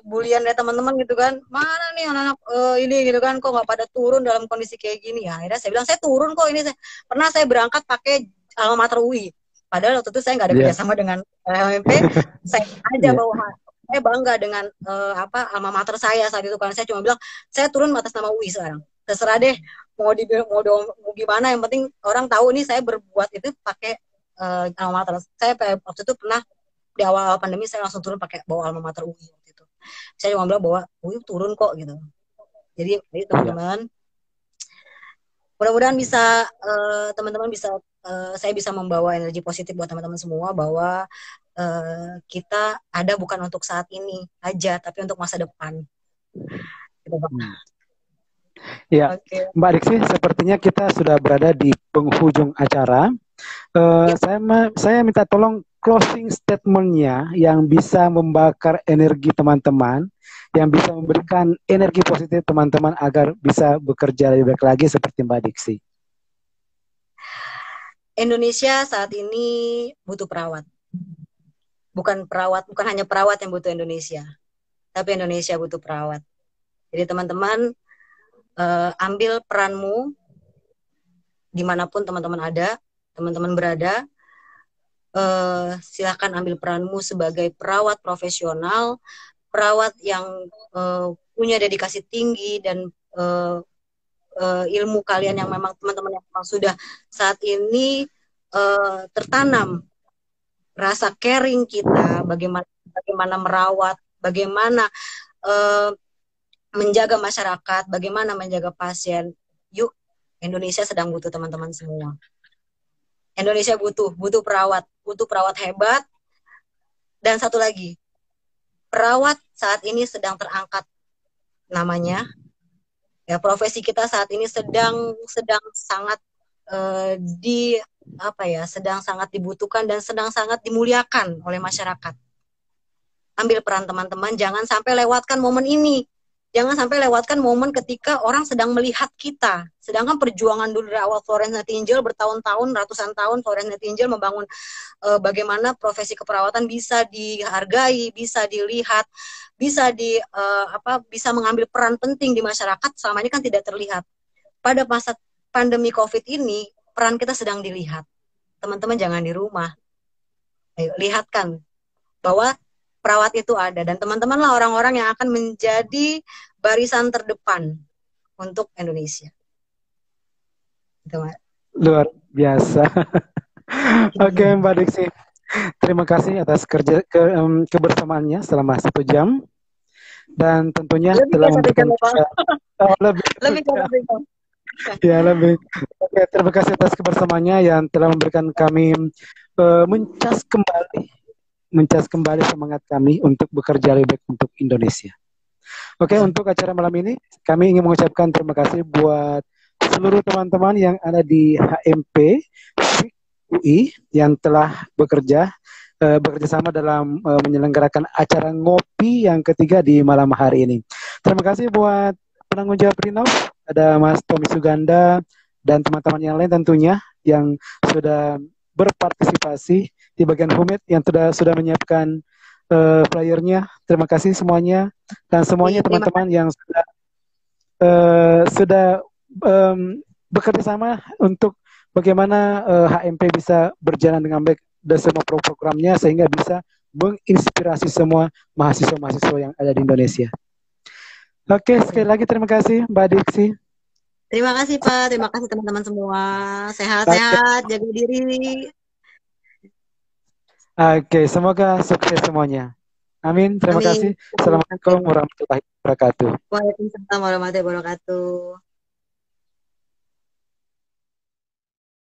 bulian dari teman-teman gitu kan. Mana nih anak-anak ini gitu kan, kok nggak pada turun dalam kondisi kayak gini ya. Akhirnya saya bilang saya turun kok ini. Pernah saya berangkat pakai alma mater UI. Padahal waktu itu saya nggak ada kerjasama dengan LMP. Saya aja bawa, saya bangga dengan alma mater saya saat itu, karena saya cuma bilang saya turun atas nama UI sekarang. Terserah deh mau gimana, yang penting orang tahu nih saya berbuat itu pakai alma mater. Saya waktu itu pernah di awal pandemi saya langsung turun pakai bawa alma mater UI waktu itu. Saya cuma bilang bahwa UI turun kok gitu. Jadi teman-teman, mudah-mudahan bisa teman-teman bisa saya bisa membawa energi positif buat teman-teman semua bahwa kita ada bukan untuk saat ini aja, tapi untuk masa depan. Gitu, Pak. Ya, Mbak Diksi, sepertinya kita sudah berada di penghujung acara. Saya minta tolong closing statement-nya yang bisa membakar energi teman-teman, yang bisa memberikan energi positif teman-teman agar bisa bekerja lebih baik lagi seperti Mbak Diksi. Indonesia saat ini butuh perawat. Bukan hanya perawat yang butuh Indonesia, tapi Indonesia butuh perawat. Jadi teman-teman, ambil peranmu dimanapun teman-teman ada, teman-teman berada. Silahkan ambil peranmu sebagai perawat profesional, perawat yang punya dedikasi tinggi dan ilmu kalian yang memang teman-teman yang memang sudah saat ini tertanam rasa caring kita, bagaimana merawat, bagaimana menjaga masyarakat, bagaimana menjaga pasien. Yuk, Indonesia sedang butuh teman-teman semua. Indonesia butuh perawat hebat. Dan satu lagi, perawat saat ini sedang terangkat namanya. Ya, profesi kita saat ini sedang sangat sedang sangat dibutuhkan dan sedang sangat dimuliakan oleh masyarakat. Ambil peran teman-teman, jangan sampai lewatkan momen ini. Jangan sampai lewatkan momen ketika orang sedang melihat kita. Sedangkan perjuangan dulu dari awal Florence Nightingale bertahun-tahun, ratusan tahun Florence Nightingale membangun bagaimana profesi keperawatan bisa dihargai, bisa dilihat, bisa bisa mengambil peran penting di masyarakat. Selama ini kan tidak terlihat. Pada masa pandemi COVID ini, peran kita sedang dilihat. Teman-teman jangan di rumah. Ayo, lihatkan bahwa perawat itu ada, dan teman-teman lah orang-orang yang akan menjadi barisan terdepan untuk Indonesia. Gitu, Mbak. Luar biasa. Oke, Mbak Diksi, terima kasih atas kebersamaannya selama 1 jam, dan tentunya telah memberikan lebih ya lebih. Oke, terima kasih atas kebersamaannya yang telah memberikan kami mencas kembali semangat kami untuk bekerja lebih baik untuk Indonesia. Oke, untuk acara malam ini kami ingin mengucapkan terima kasih buat seluruh teman-teman yang ada di HMP UI yang telah bekerja sama dalam menyelenggarakan acara ngopi yang ketiga di malam hari ini. Terima kasih buat penanggung jawab Rinov, ada Mas Tommy Suganda dan teman-teman yang lain tentunya yang sudah berpartisipasi di bagian Humid yang sudah menyiapkan flyernya. Terima kasih semuanya, dan semuanya teman-teman yang sudah bekerja sama untuk bagaimana HMP bisa berjalan dengan baik dan semua programnya sehingga bisa menginspirasi semua mahasiswa-mahasiswa yang ada di Indonesia. Oke, sekali lagi terima kasih Mbak Diksi. Terima kasih Pak, terima kasih teman-teman semua. Sehat-sehat, jaga diri. Oke, semoga sukses semuanya. Amin, terima kasih. Assalamualaikum warahmatullahi wabarakatuh. Waalaikumsalam warahmatullahi wabarakatuh.